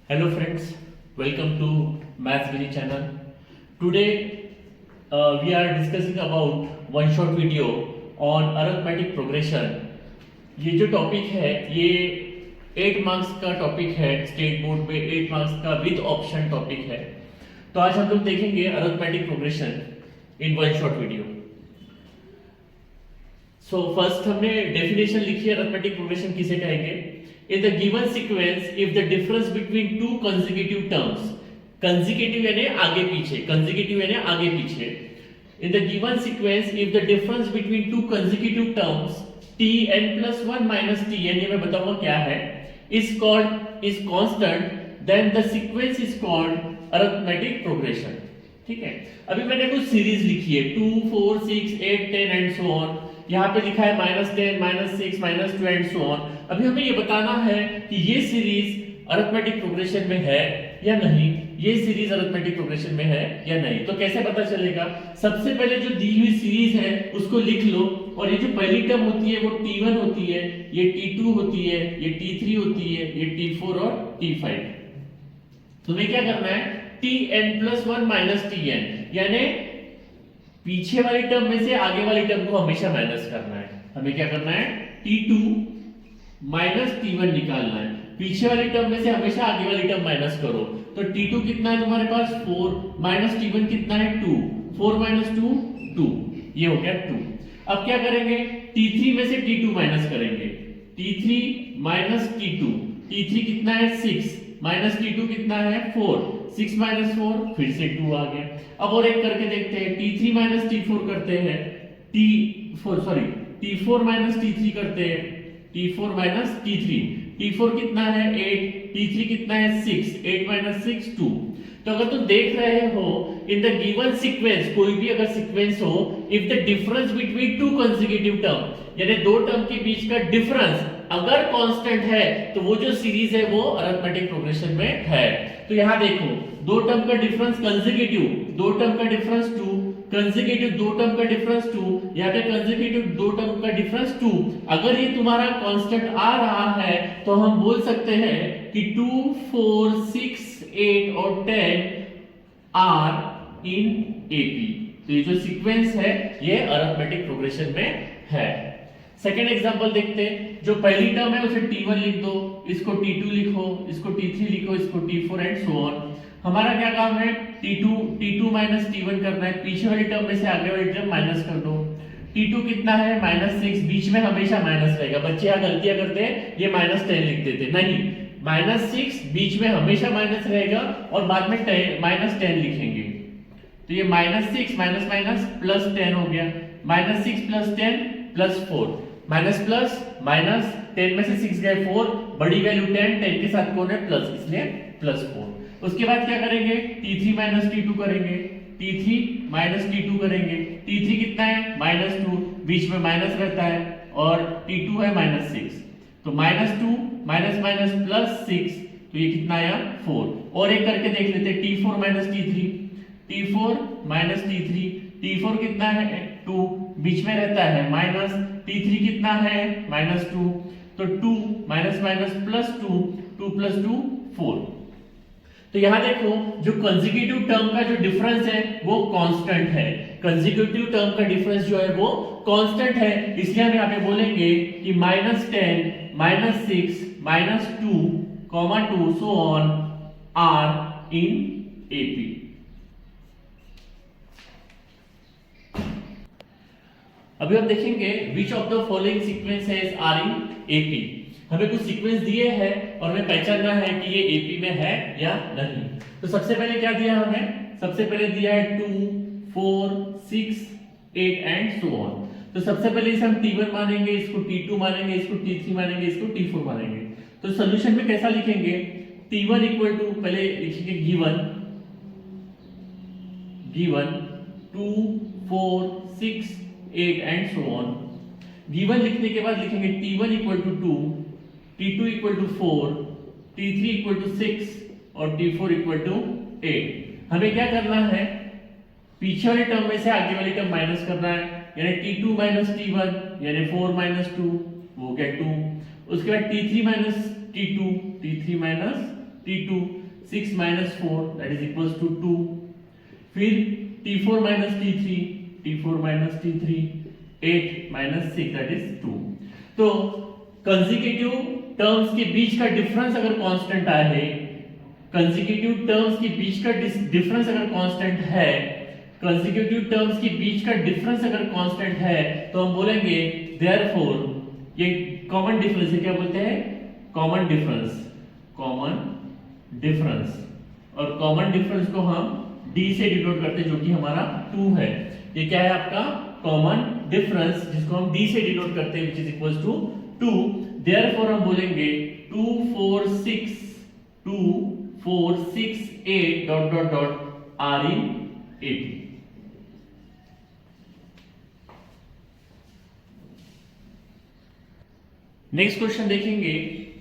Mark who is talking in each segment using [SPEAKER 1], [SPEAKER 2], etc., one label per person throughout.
[SPEAKER 1] Hello friends, welcome to Maths Village channel. Today we are discussing about one short video on arithmetic progression. ये जो topic है ये 8 marks का topic है, state board में 8 marks का विद ऑप्शन टॉपिक है. तो आज हम लोग देखेंगे arithmetic progression in one short video. So first हमने डेफिनेशन लिखी है अरिथमेटिक प्रोग्रेशन किसे कहेंगे. In the given sequence, if the difference between two consecutive terms, consecutive यानी आगे पीछे, consecutive यानी आगे पीछे. In the given sequence, if the difference between two consecutive terms, t n plus 1 minus t n ये मैं बताऊंगा क्या है, is constant, then the sequence is called arithmetic progression. ठीक है. अभी मैंने कुछ सीरीज लिखी है 2, 4, 6, 8, 10 एंड सो ऑन. यहाँ पे लिखा है -10, -6, -2 एंड सो ऑन. अभी हमें ये बताना है कि ये सीरीज अरिथमेटिक प्रोग्रेशन में है या नहीं, ये सीरीज अरिथमेटिक प्रोग्रेशन में है या नहीं. तो कैसे पता चलेगा? सबसे पहले जो दी हुई सीरीज है उसको लिख लो, और ये जो पहली टर्म होती है वो t1 होती है, ये t2 होती है, ये t3 होती है, ये t4 और t5. तुम्हें क्या करना है? tn plus 1 minus tn यानी पीछे वाली टर्म में से आगे वाली टर्म को हमेशा माइनस करना है. हमें क्या करना है? t2 माइनस t1 निकालना है. पीछे वाली टर्म में से हमेशा आगे वाली टर्म माइनस करो. तो t2 कितना है तुम्हारे पास? 4 माइनस t1 कितना है? 2. 4 माइनस 2 2. ये हो गया 2. अब क्या करेंगे? t3 में से t2 माइनस करेंगे. t3 minus t2. t3 कितना है? 6 माइनस t2 कितना है? 4. 6 माइनस 4 फिर से 2 आ गया. अब और एक करके देखते हैं. t3 माइनस t4 करते हैं. t4 माइनस t3 करते हैं. t4 minus t3. t4 कितना है? 8. t3 कितना है? 6. 8 माइनस 6 2. तो अगर तुम देख रहे हो इन द गिवन सीक्वेंस, कोई भी अगर सीक्वेंस हो, if the difference between two consecutive term यानी दो टर्म के बीच का डिफरेंस अगर कांस्टेंट है तो वो जो सीरीज है वो अरिथमेटिक प्रोग्रेशन में है. तो यहां देखो, दो टर्म का डिफरेंस कंसेक्यूटिव, दो टर्म का डिफरेंस 2, कंसेक्यूटिव दो टर्म का डिफरेंस 2, यहां पे कंसेक्यूटिव दो टर्म का डिफरेंस 2. अगर ये तुम्हारा कांस्टेंट आ रहा है तो हम बोल सकते हैं कि 2, 4, 6, 8 और 10 आर इन एपी. तो ये जो सीक्वेंस है ये अरिथमेटिक प्रोग्रेशन में है. सेकेंड एग्जांपल देखते हैं. जो पहली टर्म है उसे t1 लिख दो, इसको t2 लिखो, इसको t3 लिखो, इसको t4 एंड सो ऑन. हमारा क्या काम है? t2 माइनस t1 करना है. पीछे वाली टर्म में से आगे वाली टर्म माइनस कर दो. t2 कितना है? -6. बीच में हमेशा माइनस रहेगा. बच्चे यहाँ गलतियां करते हैं, ये -10 लिख देते. नहीं, -6 बीच में हमेशा माइनस रहेगा और बाद में -10 लिखेंगे. तो ये -6 माइनस माइनस प्लस 10 हो गया. -6 plus 10 plus 4. Minus plus minus 10 में से 6 गए 4, बड़ी वैल्यू 10, 10 के साथ कौन है? प्लस, इसलिए प्लस 4. उसके बाद क्या करेंगे? t3 माइनस t2 करेंगे. t3 माइनस t2 करेंगे. t3 कितना है? -2. बीच में माइनस रहता है और t2 है -6. तो -2 माइनस माइनस प्लस 6. तो ये कितना आया? 4. और एक करके देख लेते हैं. t4 minus t3. t4 minus t3. t4 कितना है? 2. बीच में रहता है माइनस. t3 कितना है? -2. तो 2 माइनस माइनस प्लस 2. 2 प्लस 2 4. तो यहां देखो, जो कंसेक्यूटिव टर्म का जो डिफरेंस है वो कांस्टेंट है. कंसेक्यूटिव टर्म का डिफरेंस जो है वो कांस्टेंट है. इसलिए हम यहां पे बोलेंगे कि -10 -6 -2 2 so on are in AP. अभी हम देखेंगे which of the following sequences are in AP. हमें कुछ सीक्वेंस दिए हैं और हमें पहचानना है कि ये एपी में है या नहीं. तो सबसे पहले क्या दिया हमें? सबसे पहले दिया है 2, 4, 6, 8 एंड सो ऑन. तो सबसे पहले इसे हम t1 मानेंगे, इसको t2 मानेंगे, इसको t3 मानेंगे, इसको t4 मानेंगे. तो सॉल्यूशन में कैसा लिखेंगे? t1 इक्वल टू पहले लिखेंगे given 2, 4, 6, 8 and so on. Given लिखने के बाद लिखेंगे t1 equal to 2, t2 equal to 4, t3 equal to 6 और t4 इक्वल टू 8. हमें क्या करना है? पीछे वाली टर्म में से आगे वाली टर्म माइनस करना है. यानी t2 माइनस t1 यानी 4 माइनस 2 वो क्या 2. उसके बाद t3 minus t2 t3 minus T2 6 minus 4 that is equals to 2. फिर T4 minus T3 T4 minus T3 8 minus 6 that is 2. तो कंसेक्यूटिव टर्म्स के बीच का डिफरेंस अगर कांस्टेंट है, कंसेक्यूटिव टर्म्स के बीच का डिफरेंस अगर कांस्टेंट है, कंसेक्यूटिव टर्म्स के बीच का डिफरेंस अगर कांस्टेंट है, तो हम बोलेंगे देयरफॉर ये कॉमन डिफरेंस है, क्या बोलते हैं कॉमन डिफरेंस, कॉमन डिफरेंस, और कॉमन डिफरेंस को हम d से डिनोट करते हैं जो कि हमारा 2 है। ये क्या है आपका कॉमन डिफरेंस जिसको हम d से डिनोट करते हैं which is equals to 2। Therefore हम बोलेंगे 2 4 6 8 dot dot dot are in 80। Next question देखेंगे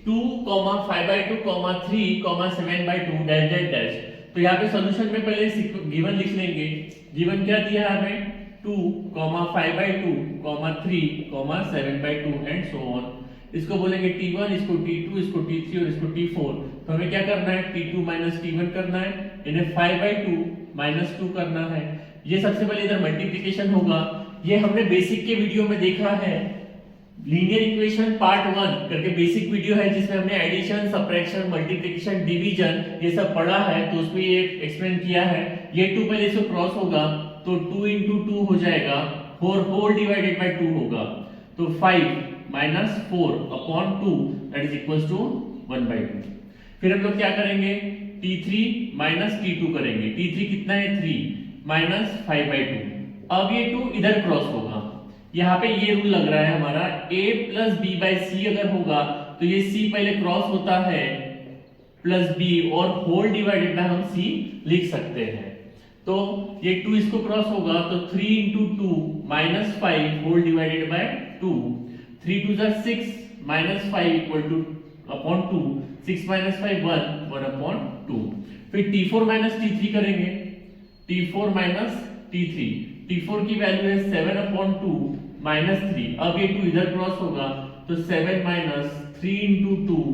[SPEAKER 1] 2, 5/2, 3, 7/2 डैश डैश डैश। तो यहाँ पे सॉल्यूशन में पहले गिवन लिख लेंगे। गिवन क्या दिया है हमें 2, 5/2, 3, 7/2 एंड सो ऑन। इसको बोलेंगे T1, इसको T2, इसको T3 और इसको T4। तो हमें क्या करना है T2 माइनस T1 करना है, इन्हें 5/2 माइनस 2 करना है। ये सबसे पहले इधर मल्टीप्लिकेशन होगा। ये हमने बेसिक के वीडियो में देखा है, लीनियर इक्वेशन पार्ट 1 करके बेसिक वीडियो है जिसमें हमने एडिशन, सबट्रैक्शन, मल्टीप्लिकेशन, डिवीजन ये सब पढ़ा है, तो उसमें ये एक्सप्लेन किया है। ये 2 पहले से क्रॉस होगा तो 2 into 2 हो जाएगा, 4 होल डिवाइडेड बाय 2 होगा, तो 5 minus 4 upon 2 that is equals to 1/2। फिर हम लोग क्या करेंगे T3 minus T2 करेंगे। T3 कितना है 3 minus 5/2। अब ये 2 इधर क्रॉस होगा, यहाँ पे ये रूल लग रहा है हमारा a plus b by c अगर होगा तो ये c पहले क्रॉस होता है प्लस b और होल डिवाइडेड बाय हम c लिख सकते हैं। तो ये 2 इसको क्रॉस होगा तो 3 into 2 minus 5 whole divided by 2, 3 2 are 6 minus 5 equal to upon 2, 6 minus 5 1 upon 2। फिर T4 minus T3 करेंगे, T4 minus T3, T4 की वैल्यू है 7 upon 2 minus 3। अब ये 2 इधर क्रॉस होगा तो 7 minus 3 into 2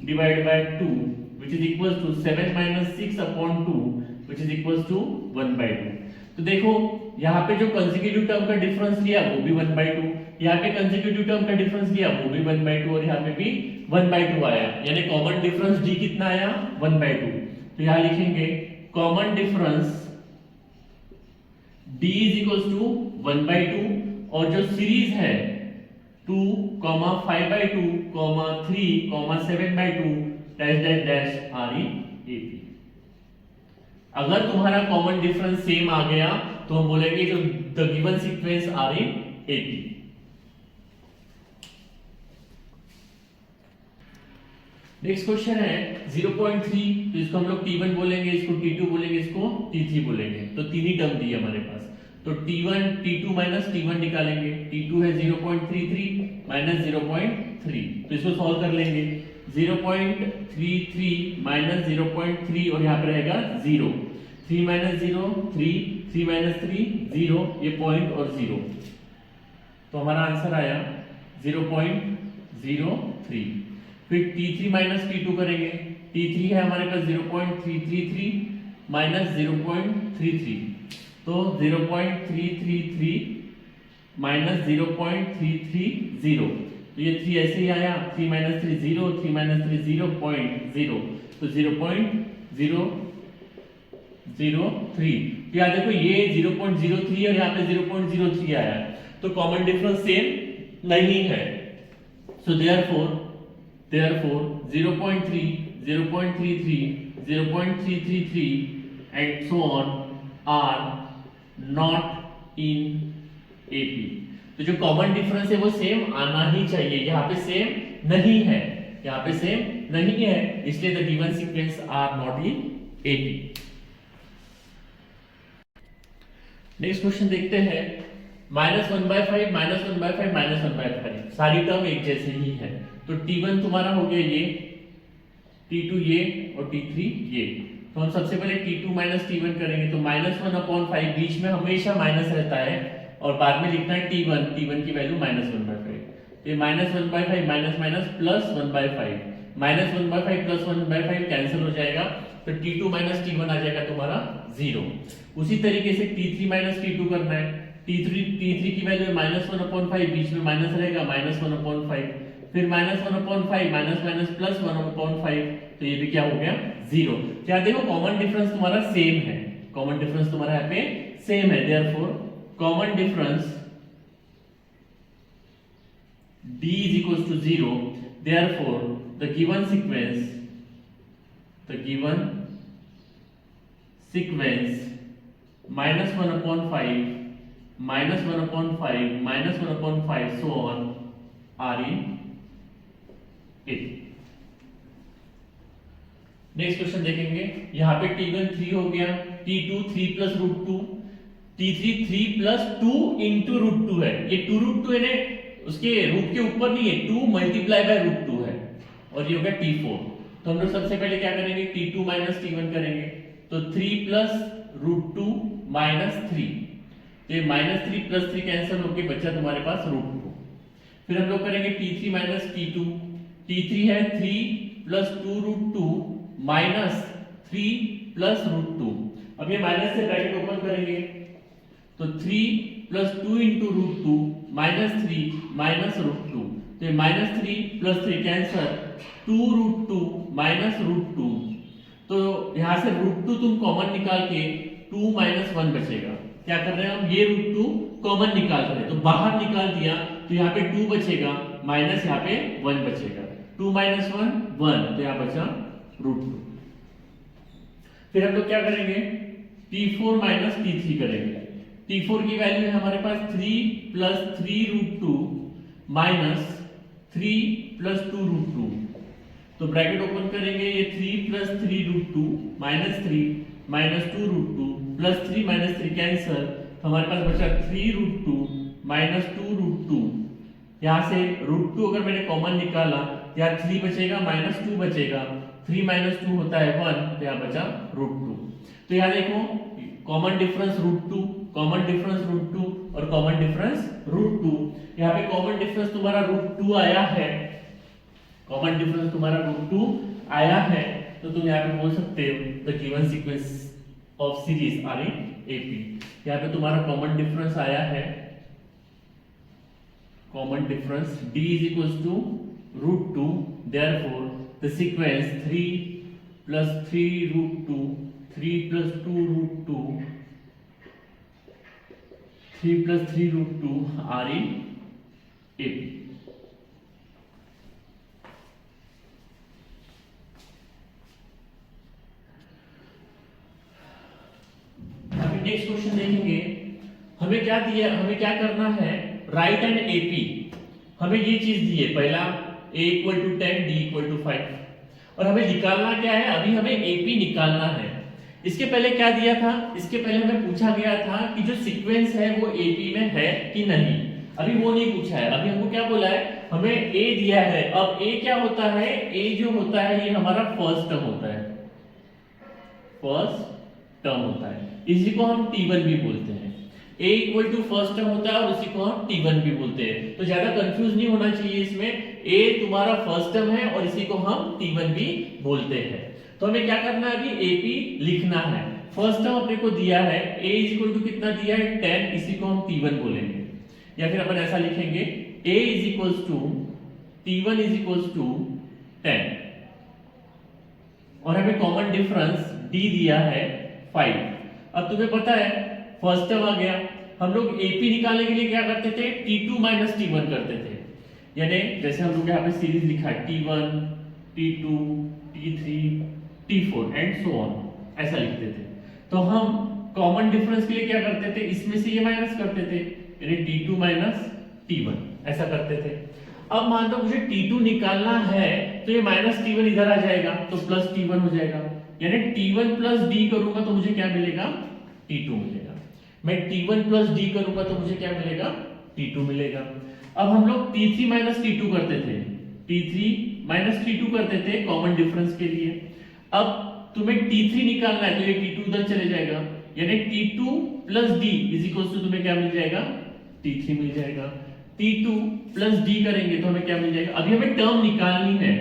[SPEAKER 1] divided by 2 which is equals to 7 minus 6 upon 2 which is equals to 1/2। तो देखो यहाँ पे जो कंसेक्यूटिव टर्म का डिफरेंस लिया वो भी 1/2, यहाँ पे कंसेक्यूटिव टर्म का डिफरेंस लिया वो भी 1/2 और यहाँ पे भी 1/2 आया, यानी कॉमन डिफरेंस d कितना आया 1/2। तो यहाँ लिखेंगे common difference d is equals to 1/2 और जो सीरीज है 2, 5/2, 3, 7/2 dash dash dash are in AP। अगर तुम्हारा कॉमन डिफरेंस सेम आ गया तो हम बोलेंगे जो the given sequence are in AP। Next question है 0.3, तो इसको हम लोग T1 बोलेंगे, इसको T2 बोलेंगे, इसको T3 बोलेंगे। तो तीन ही टर्म दी है हमारे पास, तो T1 T2 माइनस T1 निकालेंगे। T2 है 0.33 माइनस 0.3, तो इसको सॉल्व कर लेंगे। 0.33 माइनस 0.3 और यहाँ पे रहेगा 0, 3 माइनस 0 3, 3 माइनस 3 0, ये पॉइंट और 0, तो हमारा आंसर आया 0.03। फिर T3 माइनस T2 करेंगे। T3 है हमारे पास 0.333 माइनस 0.33, तो 0.333 माइनस 0.330, तो ये 3 ऐसे ही आया, 3 माइनस 3 0, 3 माइनस 3 0.0, तो 0.003। तो यहाँ देखो ये 0.03 और यहाँ पे 0.03 आया, तो कॉमन डिफरेंस सेम नहीं है। So therefore 0.3, 0.33, 0.333 and so on are not in AP। तो जो कॉमन डिफरेंस है वो सेम आना ही चाहिए, यहाँ पे सेम नहीं है, यहाँ पे सेम नहीं है, इसलिए the given sequence are not in AP। Next question देखते हैं -1/5, -1/5, -1/5, सारी टर्म एक जैसे ही है। तो T1 तुम्हारा हो गया ये, T2 ये और T3 ये। तो हम सबसे पहले T2 माइनस T1 करेंगे, तो -1/5 बीच में हमेशा माइनस रहता है और बाद में लिखना है T1 की वैल्यू -1/5। तो ये -1/5 माइनस माइनस प्लस 1/5, -1/5 + 1/5 कैंसिल हो जाएगा, तो T2 - T1 आ जाएगा तुम्हारा 0। उसी तरीके से T3 - T2 करना है। T3 की वैल्यू -1/5, बीच में माइनस रहेगा, -1/5, फिर -1/5 माइनस प्लस 1/5, तो ये भी क्या हो गया 0। क्या देखो कॉमन डिफरेंस तुम्हारा सेम है, कॉमन डिफरेंस तुम्हारा यहाँ पे सेम है, therefore common difference D = 0, therefore the given sequence -1/5 -1/5 -1/5 so on are in it। Next question देखेंगे, यहाँ पे T1 3 हो गया, T2 3 + √2, T3 3 + 2 × √2 है, ये 2√2 है ना, उसके रूट के ऊपर नहीं है, 2 × √2 है, और ये हो गया T4। तो हम लोग सबसे पहले क्या करेंगे, T2 - T1 करेंगे, तो 3 + √2 - 3, तो ये -3 + 3 कैंसिल होके बचा तुम्हारे पास √2। फिर हम लोग करेंगे T3 - T2, T3 है 3 + 2√2 - 3 + √2। अब ये माइनस से ब्रैकेट ओपन करेंगे, तो 3 + 2 × √2 -3 -√2, तो ये -3 + 3 कैंसिल, 2√2 -√2, तो यहां से √2 तुम कॉमन निकाल के 2 - 1 बचेगा। क्या कर रहे हैं हम, ये √2 कॉमन निकाल रहे हैं, तो बाहर निकाल दिया, तो यहाँ पे 2 बचेगा, माइनस यहाँ पे 1 बचेगा, 2 - 1 1, तो यहाँ बचा √2। फिर हम लोग क्या करेंगे, T4 - T3 करेंगे। T4 की वैल्यू है हमारे पास 3 + 3√2 - 3 + 2√2, तो ब्रैकेट ओपन करेंगे, ये 3 + 3√2 -3 - 2√2 +3 - 3 कैंसिल, हमारे पास बचा 3√2 - 2√2। यहाँ से √2 अगर मैंने कॉमन निकाला, यहाँ 3 बचेगा, -2 बचेगा, 3 - 2 होता है 1, तो यहाँ बचा √2। तो यहाँ देखो कॉमन डिफरेंस √2, कॉमन डिफरेंस √2 और कॉमन डिफरेंस √2। यहाँ पे कॉमन डिफरेंस तुम्हारा √2 आया है, कॉमन डिफरेंस तुम्हारा √2 आया है, तो तुम यहाँ पे बोल सकते हो the given sequence of series are in AP. यहाँ पे तुम्हारा कॉमन डिफरेंस आया है, common difference D = √2, therefore the sequence 3 + 3√2 3 + 2√2 3 + 3√2 are in AP। अभी नेक्स्ट क्वेश्चन देखेंगे, हमें क्या दिया, हमें क्या करना है, राइट एंड एपी। हमें ये चीज दी है, पहला a = 10 d = 5, और हमें निकालना क्या है, अभी हमें एपी निकालना है। इसके पहले क्या दिया था, इसके पहले हमें पूछा गया था कि जो सीक्वेंस है वो एपी में है कि नहीं, अभी वो नहीं पूछा है। अभी हमको क्या बोला है, हमें a दिया है। अब a क्या होता है, a जो होता है ये हमारा फर्स्ट टर्म होता है, फर्स्ट टर्म होता है, इसी को हम T1 भी बोलते हैं। a = फर्स्ट टर्म होता है और इसी को हम T1 भी बोलते हैं, तो ज्यादा कंफ्यूज नहीं होना चाहिए इसमें। a तुम्हारा फर्स्ट टर्म है और इसी को हम T1 भी बोलते हैं। तो हमें क्या करना है, अभी AP लिखना है। फर्स्ट टर्म अपने को दिया है, a = कितना दिया है 10, इसी को हम T1 बोलेंगे, या फिर अपन ऐसा लिखेंगे a = T1 = 10, और हमें कॉमन डिफरेंस D दिया है 5। अब तुम्हें पता है फर्स्ट टर्म आ गया, हम लोग एपी निकालने के लिए क्या करते थे, T2 - T1 करते थे, यानी जैसे हम लोग यहाँ पे सीरीज लिखा है T1 T2 T3 T4 and so on, ऐसा लिखते थे। तो हम कॉमन डिफरेंस के लिए क्या करते थे, इसमें से ये माइनस करते थे, यानी T2 - T1 ऐसा करते थे। अब मान लो मुझे T2 निकालना है, तो ये -T1 इधर आ जाएगा, तो +T1 हो जाएगा, यानी T1 + D करूंगा तो मुझे क्या मिलेगा, T2 मिलेगा। मैं T1 + D करूंगा तो मुझे क्या मिलेगा, T2 मिलेगा। अब हम लोग T3 - T2 करते थे, T3 - T2 करते थे कॉमन डिफरेंस के लिए। अब तुम्हें T3 निकालना है, तो ये T2 उधर चले जाएगा, यानी T2 + D = तुम्हें क्या मिल जाएगा, T3 मिल जाएगा। T2 + D करेंगे तो हमें क्या मिल जाएगा, अभी हमें टर्म निकालनी है,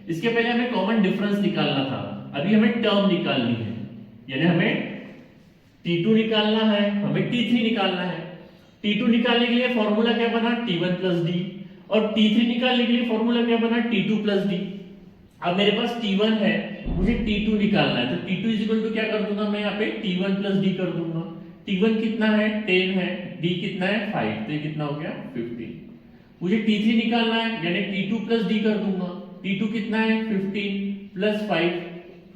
[SPEAKER 1] इसके पहले हमें कॉमन डिफरेंस निकालना था, अभी हमें टर्म निकालनी है, यानी हमें T2 निकालना है, हमें T3 निकालना है। T2 निकालने के लिए फॉर्मूला क्या बना, T1 प्लस डी, और T3 निकालने के लिए फॉर्मूला क्या बना, T2 प्लस डी। अब मेरे पास T1 है, मुझे T2 निकालना है, तो T2 इज इक्वल टू क्या कर दूंगा मैं यहाँ पे T1 प्लस डी कर दूंगा। T1 कितना है 10 है, D कितना है 5, तो ये कितना हो गया 15। मुझे T3 निकालना है, यानी T2 प्लस डी कर दूंगा। T2 कितना है 15 प्लस 5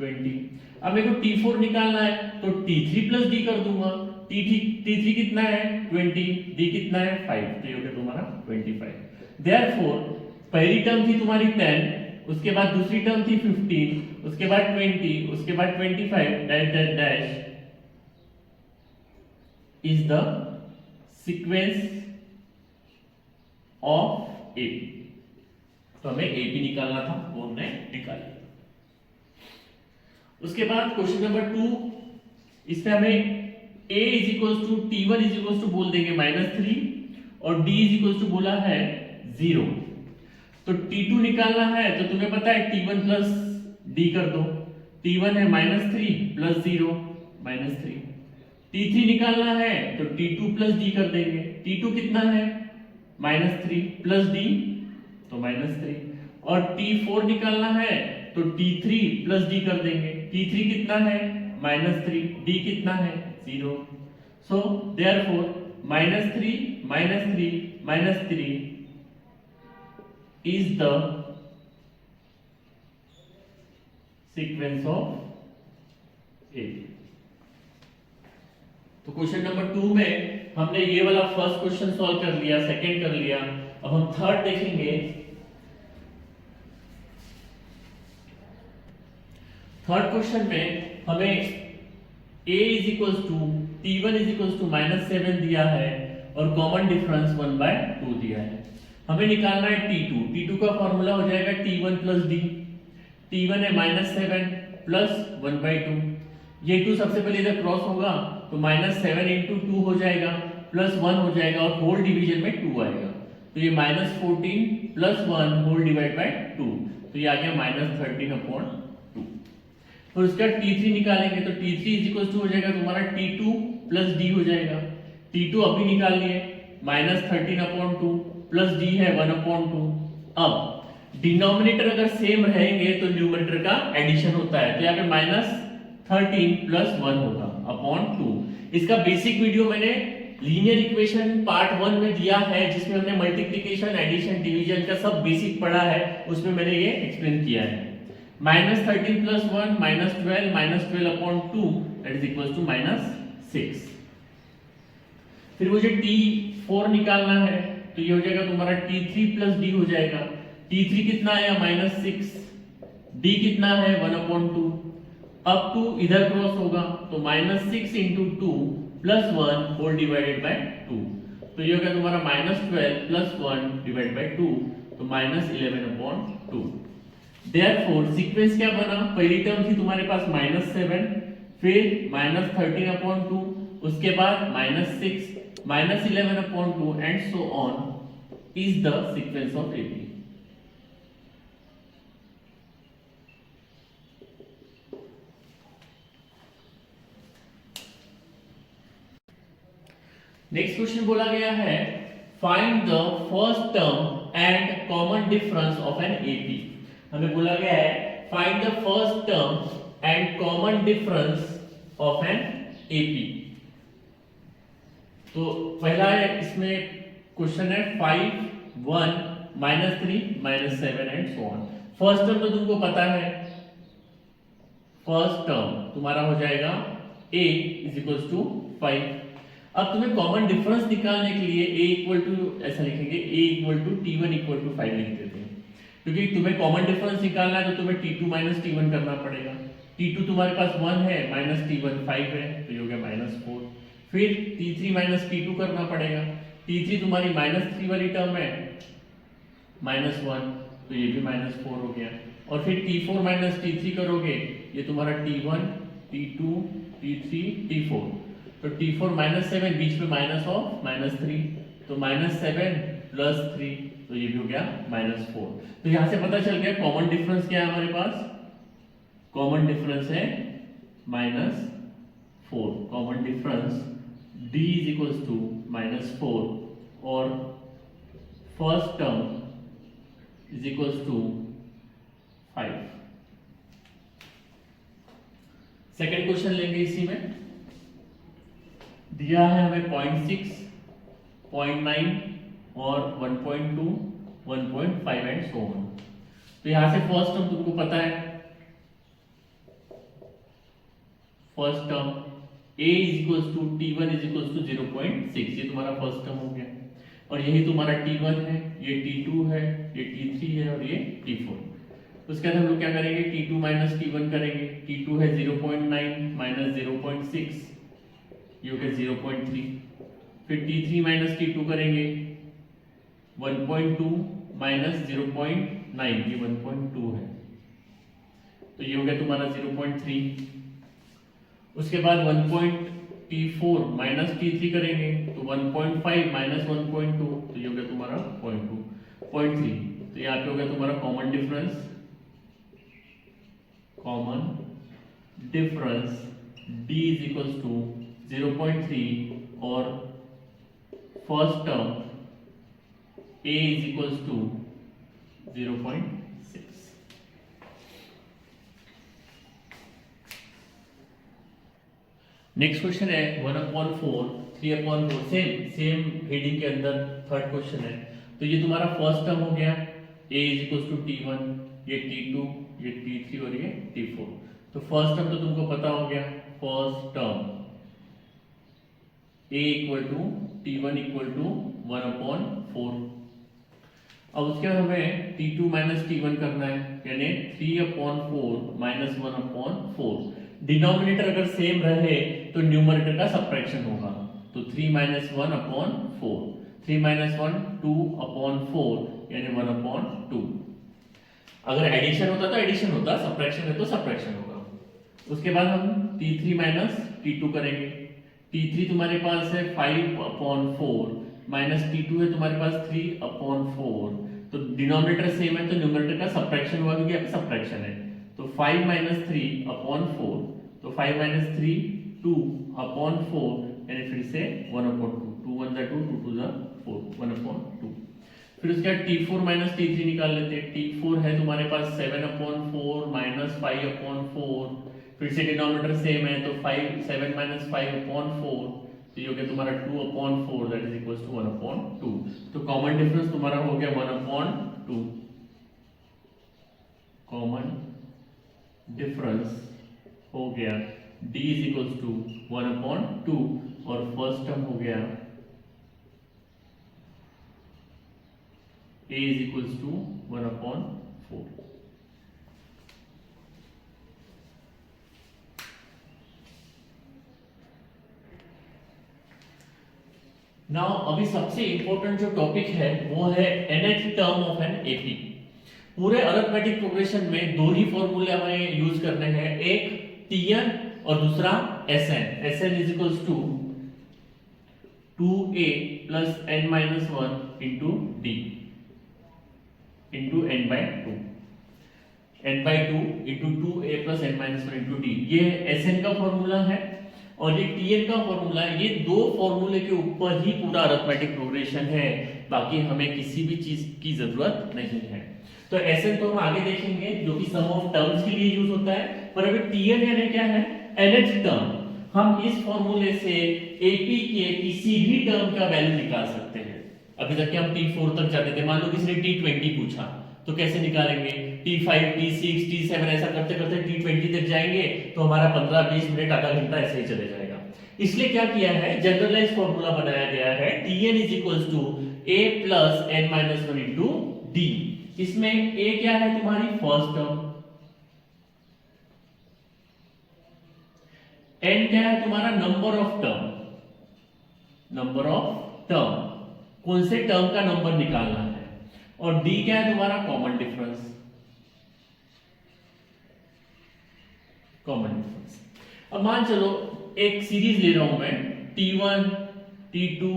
[SPEAKER 1] 20। अब मेरे को T4 निकालना है, तो T3 प्लस डी कर दूंगा। T3 कितना है 20, D कितना है 5, तो ये हो गया तुम्हारा 25। देयरफॉर पहली टर्म थी तुम्हारी 10, उसके बाद दूसरी टर्म थी 15, उसके बाद 20, उसके बाद 25 dash dash dash is the sequence of AP. तो हमें एपी निकालना था, वो हमने निकाल लिया। उसके बाद क्वेश्चन नंबर 2, इसमें हमें a is equal to T1 is equal to बोल देंगे -3 और d इज इक्वल टू बोला है 0। तो T2 निकालना है, तो तुम्हें पता है T1 प्लस d कर दो। T1 है -3 प्लस 0 -3। T3 निकालना है, तो T2 प्लस d कर देंगे। T2 कितना है -3 प्लस d, तो -3। और T4 निकालना है, तो T3 प्लस d कर देंगे। T3 कितना है -3, d कितना है 0। So therefore -3 -3 is the sequence of A। तो क्वेश्चन नंबर 2 में हमने ये वाला फर्स्ट क्वेश्चन सॉल्व कर लिया, सेकंड कर लिया। अब हम थर्ड देखेंगे। थर्ड क्वेश्चन में हमें a is equal to T1 is equal to -7 दिया है और कॉमन डिफरेंस 1/2 दिया है। हमें निकालना है T2। T2 का फॉर्मूला हो जाएगा T1 प्लस d। T1 है -7 प्लस 1/2। ये 2 सबसे पहले इधर क्रॉस होगा, तो -7 इंटू 2 हो जाएगा, प्लस 1 हो जाएगा और होल डिवीजन में 2 आएगा, तो ये -14 प्लस 1 होल डिवाइड बाय 2, तो ये आ गया -13/2। फिर उसका T3 निकालेंगे, तो T3 इज इक्वल टू हो जाएगा तुम्हारा T2 प्लस d हो जाएगा। T2 अभी निकाल लिए, -13/2 प्लस d है 1/2। अब डिनोमिनेटर अगर सेम रहेंगे तो न्यूमरेटर का एडिशन होता है, तो यहाँ पे -13 प्लस 1 होगा अपॉन 2। इसका बेसिक वीडियो मैंने लीनियर इक्वेशन पार्ट 1 में दिया है, जिसमें हमने मल्टीप्लिकेशन, एडिशन, डिवीजन का सब बेसिक पढ़ा है, उसमें मैंने ये एक्सप्लेन किया है। -13 plus 1 -12 that is equal to -6। फिर मुझे T4 निकालना है, तो ये हो जाएगा तुम्हारा T3 प्लस d हो जाएगा। T3 कितना आया -6, d कितना है 1/2। अब 2 इधर क्रॉस होगा, तो -6 into 2 plus 1 whole divided by 2, तो ये हो गया तुम्हारा -12 प्लस 1 डिवाइड बाय 2, तो -11/2। देयरफॉर सीक्वेंस क्या बना, पहली टर्म थी तुम्हारे पास -7, फिर -13/2, उसके बाद -6, -11/2 and so on is the sequence of AP. Next question बोला गया है, find the first term and common difference of an AP. हमें बोला गया है find the first term and common difference of an AP. तो पहला है, इसमें क्वेश्चन है 5 1 -3 -7 and so on. First term तो तुमको पता है, फर्स्ट टर्म तुम्हारा हो जाएगा a इज इक्वल टू 5। अब तुम्हें कॉमन डिफरेंस निकालने के लिए a इक्वल टू ऐसा लिखेंगे, a equal to T1 equal to 5 लिख देते हैं, क्योंकि तुम्हें कॉमन डिफरेंस निकालना है तो तुम्हें T2 माइनस T1 करना पड़ेगा। T2 तुम्हारे पास 1 है, माइनस T1 5 है, तो ये हो गया -4। फिर T3 माइनस T2 करना पड़ेगा। T3 तुम्हारी -3 वाली टर्म है, -1, तो ये भी -4 हो गया। और फिर T4 माइनस T3 करोगे, ये तुम्हारा T1 T2 T3 T4, तो T4 -7, बीच में माइनस ऑफ -3, तो -7 प्लस 3 तो ये भी हो गया -4। तो यहां से पता चल गया कॉमन डिफरेंस क्या है हमारे पास, कॉमन डिफरेंस है -4। Common difference d is equals to -4 और first term is equals to 5। Second question लेंगे इसी में, दिया है हमें 0.6, 0.9 और 1.2, 1.5 एंड सो ऑन। तो यहां से फर्स्ट टर्म तुमको पता है, first term a is equals to t1 is equals to 0.6, ये तुम्हारा फर्स्ट टर्म हो गया। और यही तुम्हारा t1 है, ये t2 है, ये t3 है और ये t4। उसके बाद हम लोग क्या करेंगे, t2 माइनस t1 करेंगे। t2 है 0.9 माइनस 0.6, ये हो गया 0.3। फिर t3 माइनस t2 करेंगे, 1.2 माइनस 0.9, ये 1.2 है, तो ये हो गया तुम्हारा 0.3। उसके बाद t4 माइनस t3 करेंगे, तो 1.5 माइनस 1.2, तो ये हो गया तुम्हारा 0.3। तो यहाँ पे हो गया तुम्हारा common difference, common difference d is equals to 0.3 और first term a is equals to 0.6। Next question है 1/4, 3/4, सेम हेडिंग के अंदर थर्ड क्वेश्चन है। तो ये तुम्हारा फर्स्ट टर्म हो गया, a is equals to t1, ये t2, ये t3 और ये t4। तो फर्स्ट टर्म तो तुमको पता हो गया, first term a equal to t1 equal to 1/4। अब उसके बाद हमें t2 माइनस t1 करना है, यानी 3/4 माइनस 1/4। डिनोमिनेटर अगर सेम रहे तो न्यूमरेटर का सबट्रैक्शन होगा, तो 3 माइनस 1/4, 3 माइनस 1 2/4 यानी 1/2। अगर एडिशन होता तो एडिशन होता, सबट्रैक्शन है तो सबट्रैक्शन होगा। उसके बाद हम t3 माइनस t2 करेंगे। t3 तुम्हारे पास है 5/4 माइनस t2 है तुम्हारे पास 3/4, तो डिनोमिनेटर सेम है तो न्यूमरेटर का सबट्रैक्शन हुआ क्योंकि यहाँ पे सबट्रैक्शन है। तो 5 माइनस 3/4, तो 5 माइनस 3 2/4 यानी फिर से 1/2, 2 1 2 2 2 4, 1/2। फिर उसके बाद t4 माइनस t3 निकाल लेते हैं। t4 है तुम्हारे पास 7/4 माइनस 5/4, फिर से डिनोमिनेटर सेम है तो 7 माइनस 5/4, तो ये हो गया तुम्हारा 2/4 दैट इज इक्वल्स टू 1/2। तो कॉमन डिफरेंस तुम्हारा हो गया 1/2। कॉमन डिफरेंस हो गया d इज इक्वल्स टू 1/2 और फर्स्ट टर्म हो गया a is equals to 1/4। Now अभी सबसे इंपॉर्टेंट जो टॉपिक है वो है nth term of an AP. पूरे अरिथमेटिक प्रोग्रेशन में दो ही फॉर्मूले हमें यूज करने हैं, एक tn और दूसरा sn। sn is equals to 2a plus n minus 1 into d into n by 2, n by 2 into 2a plus n minus 1 into d। ये sn का फॉर्मूला है और ये tn का फॉर्मूला है। ये दो फॉर्मूले के ऊपर ही पूरा अरिथमेटिक प्रोग्रेशन है, बाकी हमें किसी भी चीज की जरूरत नहीं है। तो sn तो हम आगे देखेंगे जो कि सम ऑफ टर्म्स के लिए यूज होता है, पर अभी tn यानी क्या है, nth टर्म। हम इस फॉर्मूले से AP के किसी भी टर्म का वैल्यू निकाल सकते हैं। अभी तक हम T4 तक जाते थे, मान लो किसी ने T20 पूछा तो कैसे निकालेंगे, T5 T6 T7 ऐसा करते करते T20 तक जाएंगे तो हमारा 15-20 मिनट आधा घंटा ऐसे ही चले जाएगा। इसलिए क्या किया है, जनरलाइज फॉर्मूला बनाया गया है, Tn is equals to a plus n minus 1 into d। इसमें a क्या है तुम्हारी फर्स्ट टर्म, n क्या है तुम्हारा number of term, number of term, कौन से टर्म का नंबर निकालना है, और d क्या है तुम्हारा कॉमन डिफरेंस, कॉमन डिफरेंस। अब मान चलो एक सीरीज ले रहा हूं मैं, t1 t2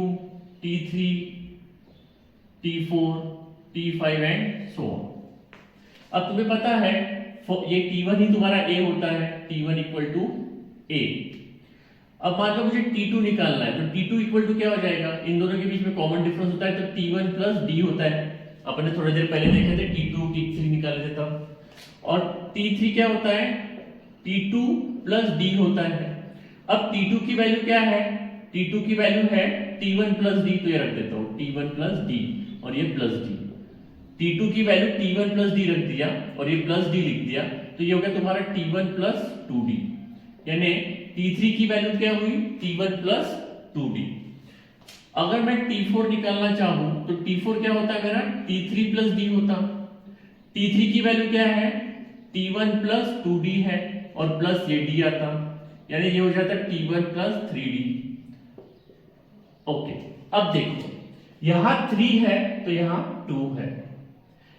[SPEAKER 1] t3 t4 T5 and so on. अब तुम्हें पता है ये T1 ही तुम्हारा A होता है, T1 इक्वल टू A। अब मान लो मुझे T2 निकालना है, तो T2 इक्वल टू क्या हो जाएगा, इन दोनों के बीच में कॉमन डिफरेंस होता है तो T1 प्लस D होता है। अपने थोड़ी देर पहले देखे थे T2 T3 निकाले थे तब। और T3 क्या होता है, T2 प्लस D होता है। अब T2 की वैल्यू क्या है, T2 की वैल्यू है T1 प्लस D, तो ये रख देता हूं T1 प्लस D और ये प्लस D। T2 की वैल्यू T1 प्लस D रख दिया और ये प्लस D लिख दिया, तो ये हो गया तुम्हारा T1 प्लस 2D। यानी T3 की वैल्यू क्या हुई, T1 प्लस 2D। अगर मैं T4 निकालना चाहूं तो T4 क्या होता है मेरा, T3 प्लस D होता। T3 की वैल्यू क्या है, T1 प्लस 2D है और प्लस ये D आता, यानी ये हो जाता है T1 प्लस 3D। ओके, अब देखो यहां 3 है तो यहां 2 है,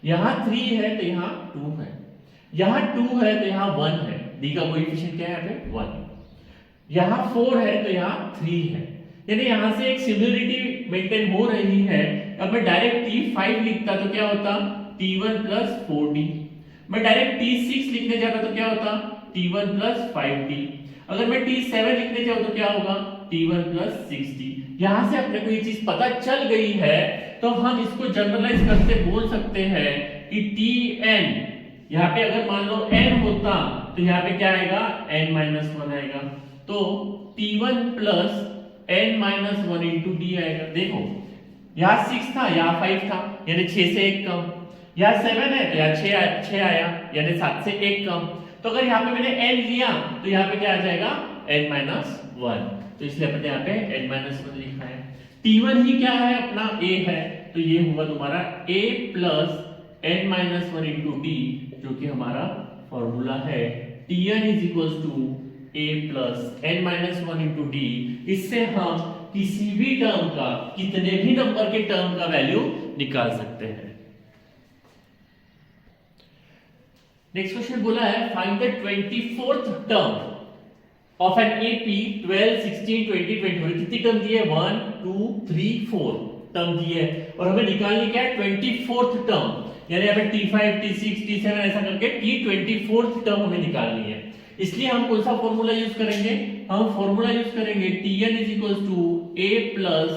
[SPEAKER 1] यहां 3 है तो यहां 2 है, यहां 2 है तो यहां 1 है, D का कोएफिशिएंट क्या है यहाँ पे 1। यहां 4 है तो यहां 3 है, यानी यहां से एक सिमिलरिटी मेंटेन हो रही है। अब मैं डायरेक्ट T5 लिखता तो क्या होता, T1 प्लस 4D। मैं डायरेक्ट T6 लिखने जाता तो क्या होता, T1 प्लस 5D। अगर मैं T7 लिखने जाऊं तो क्या होगा, T1 प्लस 6D। यहां से अपने को ये चीज पता चल गई है तो हम इसको जनरलाइज करते बोल सकते हैं कि Tn, यहाँ पे अगर मान लो n होता तो यहाँ पे क्या आएगा, n-1 आएगा, तो T1 plus n-1 into D आएगा। देखो यहाँ 6 था, यहाँ 5 था, यानी 6 से 1 कम। यहाँ 7 है तो यहाँ 6 आया, यानी 7 से 1 कम। तो अगर यहाँ पे मैंने n लिया तो यहाँ पे क्या आ जाएगा, n-1, तो इसलिए अपने यहाँ पे n-1 लिखा है। T1 ही क्या है, अपना A है, तो ये हुआ तुम्हारा A plus n-1 into D, जो कि हमारा फॉर्मूला है Tn is equals to A plus n-1 into D। इससे हम किसी भी टर्म का, कितने भी नंबर के टर्म का वैल्यू निकाल सकते हैं। नेक्स्ट क्वेश्चन बोला है find the 24th term of an AP 12, 16, 20, 21। कितनी टर्म दी है, 1 2 3 4 टर्म दी है और हमें निकालनी क्या है, 24th टर्म, यानी यहाँ पे T5 T6 T7 ऐसा करके T24th टर्म हमें निकालनी है। इसलिए हम कौन सा फॉर्मूला यूज करेंगे, हम फॉर्मूला यूज करेंगे Tn is equals to A plus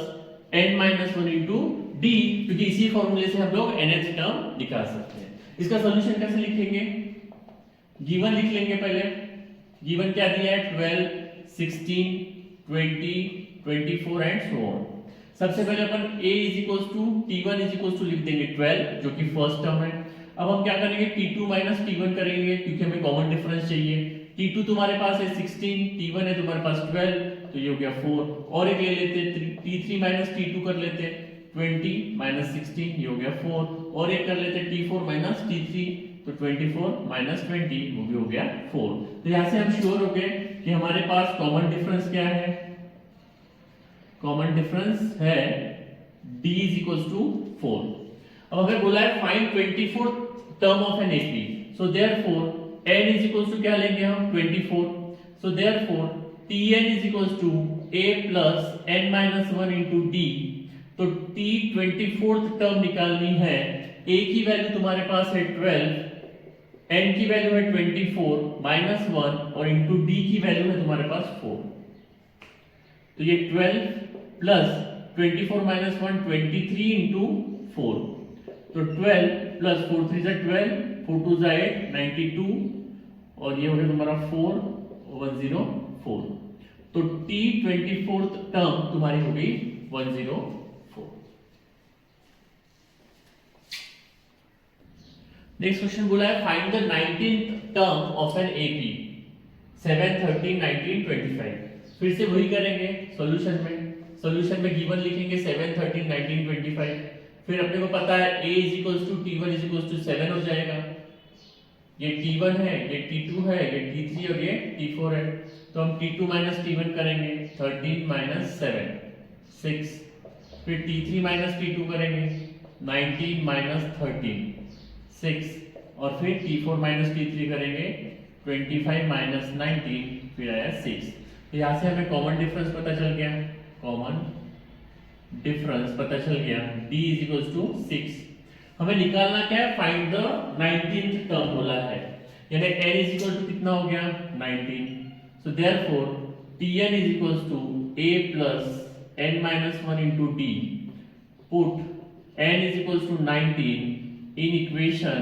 [SPEAKER 1] n-1 into D, क्योंकि इसी फॉर्मूले से हम लोग nth टर्म निकाल सकते हैं। इसका सॉल्यूशन कैसे लिखेंगे, गिवन लिख लेंगे पहले। गिवन क्या दिया है, 12, 16, 20, 24 एंड सो ऑन। सबसे पहले अपन A is equals to T1 is equals to लिख देंगे 12, जो कि फर्स्ट टर्म है। अब हम क्या करेंगे, T2 माइनस T1 करेंगे, क्योंकि हमें कॉमन डिफरेंस चाहिए। T2 तुम्हारे पास है 16, T1 है तुम्हारे पास 12, तो ये हो गया 4। और एक ले लेते T3 माइनस T2 कर लेते 20 माइनस 16, ये हो गया 4। और एक कर लेते T4 माइनस T3, तो 24 माइनस 20, वो भी हो गया 4। तो यहाँ से हम श्योर हो गए कि हमारे पास कॉमन डिफरेंस क्या है, कॉमन डिफरेंस है D इज इक्वल्स टू 4। अब अगर बोला है find 24th term of an AP, so therefore n is equals to क्या लेंगे हम, 24। So therefore Tn is equals to A plus n-1 into D। तो T24th टर्म निकालनी है, A की वैल्यू तुम्हारे पास है 12, n की वैल्यू है 24 माइनस 1 और इंटू D की वैल्यू है तुम्हारे पास 4। तो ये 12 प्लस 24 माइनस 1 23 इंटू 4, तो 12 प्लस 4 3 जा 12, 4 2 जा 8 92 और ये हो गया तुम्हारा 4 104। तो T24th टर्म तुम्हारी हो गई 104। नेक्स्ट क्वेश्चन बोला है find the 19th term of an AP 7, 13, 19, 25। फिर से वही करेंगे सॉल्यूशन में गिवन लिखेंगे 7, 13, 19, 25। फिर अपने को पता है A is equals to T1 is equals to 7 हो जाएगा। ये T1 है, ये T2 है, ये T3 और ये T4 है। तो हम T2 माइनस T1 करेंगे, 13 माइनस 7 6। फिर T3 माइनस T2 करेंगे, 19 माइनस 13 6। और फिर T4 माइनस T3 करेंगे, 25 माइनस 19, फिर आया 6। तो यहाँ से हमें कॉमन डिफरेंस पता चल गया, कॉमन डिफरेंस पता चल गया D इज इक्वल्स टू 6। हमें निकालना क्या है, फाइंड द 19th टर्म बोला है, यानी n इज इक्वल टू कितना हो गया 19। So therefore Tn is equal to a plus n minus 1 into d, put n is equal to 19 in equation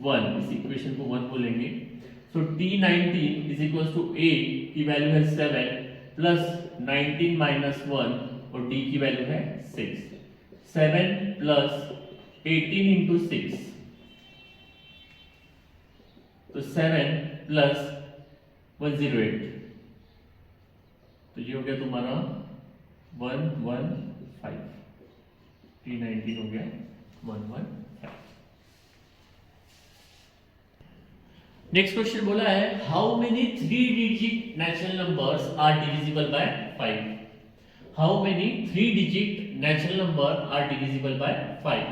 [SPEAKER 1] 1, इस इक्वेशन को 1 बोलेंगे। So T19 is equal to a की वैल्यू है 7 plus 19 minus 1 और d की वैल्यू है 6, 7 plus 18 into 6, तो 7 plus 108, तो ये हो गया तुम्हारा 115, T19 हो गया 115। नेक्स्ट क्वेश्चन बोला है how many 3 digit natural numbers are divisible by 5। How many 3 digit natural number are divisible by 5।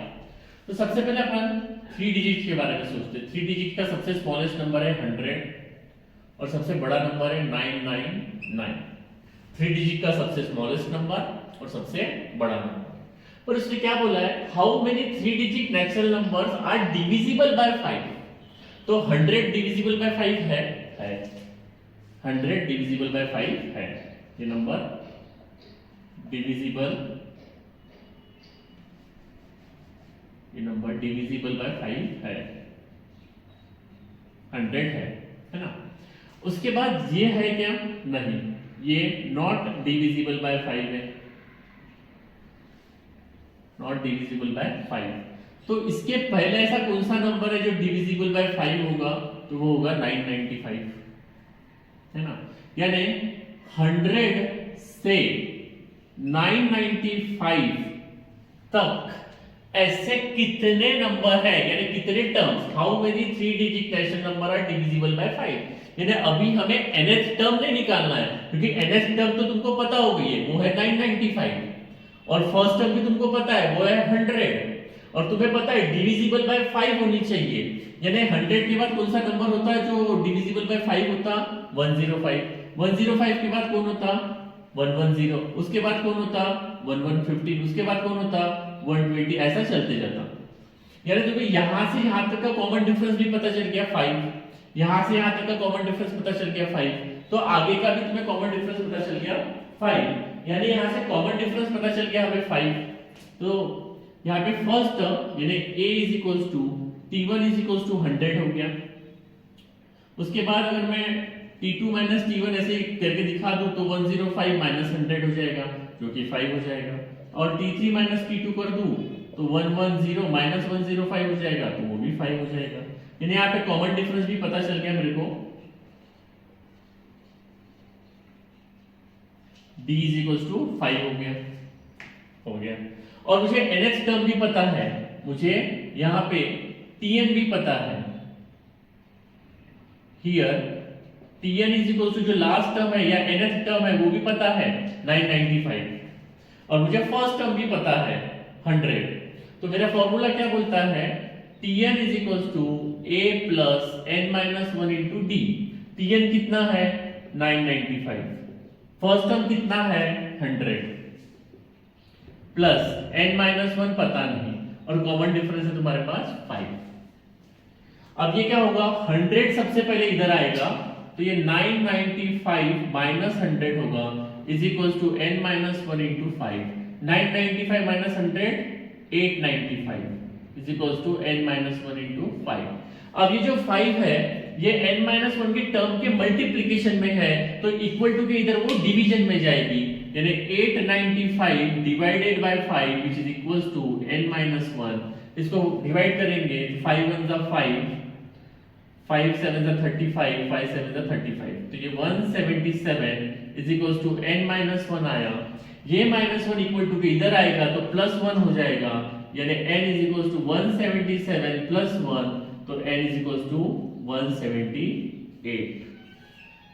[SPEAKER 1] तो सबसे पहले अपन 3 डिजिट के बारे में सोचते हैं। 3 डिजिट का सबसे स्मॉलेस्ट नंबर है 100 और सबसे बड़ा नंबर है 999। 3 डिजिट का सबसे स्मॉलेस्ट नंबर और सबसे बड़ा नंबर। और इसने क्या बोला है, how many 3 digit natural numbers are divisible by 5। तो 100 डिविजिबल बाय 5 है 100 डिविजिबल बाय 5 है, ये नंबर डिविजिबल, ये नंबर डिविजिबल बाय 5 है, 100 है ना। उसके बाद ये है क्या, नहीं, ये नॉट डिविजिबल बाय 5 है, नॉट डिविजिबल बाय 5। तो इसके पहले ऐसा कौन सा नंबर है जो डिविजिबल बाय 5 होगा, तो वो होगा 995, है ना। यानी 100 से 995 तक ऐसे कितने नंबर है, यानी कितने terms, how many 3 digit natural number are divisible by 5। यानी अभी हमें nth टर्म नहीं निकालना है, क्योंकि nth टर्म तो तुमको पता हो गई है, वो है 995, और फर्स्ट टर्म भी तुमको पता है, वो है 100, और तुम्हें पता है डिविजिबल बाय 5 होनी चाहिए। यानी 100 के बाद कौन सा नंबर होता है जो डिविजिबल बाय 5 होता, 105। 105 के बाद कौन होता, 110। उसके बाद कौन होता, 1115। उसके बाद कौन होता, 120। ऐसा चलते जाता। यानी तुम्हें यहां से यहां तक का कॉमन डिफरेंस भी पता चल गया 5, यहां से यहां तक का कॉमन डिफरेंस पता चल गया 5, तो आगे का भी तुम्हें कॉमन डिफरेंस पता चल गया 5। यानी यहां से कॉमन डिफरेंस पता चल गया हमें 5। तो यहाँ पे फर्स्ट टर्म यानी a is equal to t1 is equal to 100 हो गया। उसके बाद अगर मैं t2 माइनस t1 ऐसे करके दिखा दूं तो 105 माइनस 100 हो जाएगा, जो कि 5 हो जाएगा, और t3 माइनस t2 कर दूं तो 110 माइनस 105 हो जाएगा, तो वो भी 5 हो जाएगा। यानी यहाँ पे कॉमन डिफरेंस भी पता चल गया मेरे को, d इज इक्वल टू 5 हो गया। और मुझे nth टर्म भी पता है, मुझे यहाँ पे tn भी पता है। Here tn is equal to जो लास्ट टर्म है या nth टर्म है वो भी पता है 995, और मुझे फर्स्ट टर्म भी पता है 100। तो मेरा फॉर्मूला क्या बोलता है, tn is equal to a plus n minus 1 into d। tn कितना है 995, फर्स्ट टर्म कितना है 100, प्लस n माइनस 1 पता नहीं, और कॉमन डिफरेंस है तुम्हारे पास 5। अब ये क्या होगा, 100 सबसे पहले इधर आएगा, तो ये 995 माइनस 100 होगा is equal to n minus 1 into 5। 995 minus 100 895 is equal to n minus 1 into 5। अब ये जो 5 है ये n माइनस 1 के टर्म के मल्टीप्लीकेशन में है, तो इक्वल टू के इधर वो डिवीजन में जाएगी, यानी 895 divided by 5 which is equals to n minus 1। इसको डिवाइड करेंगे, 5 1 जा 5, 5 7 जा 35, 5 7 जा 35, तो ये 177 is equals to n minus 1 आया। ये माइनस 1 इक्वल टू के इधर आएगा तो प्लस 1 हो जाएगा, यानी n is equals to 177 plus 1, तो n इज इक्वल्स टू 178।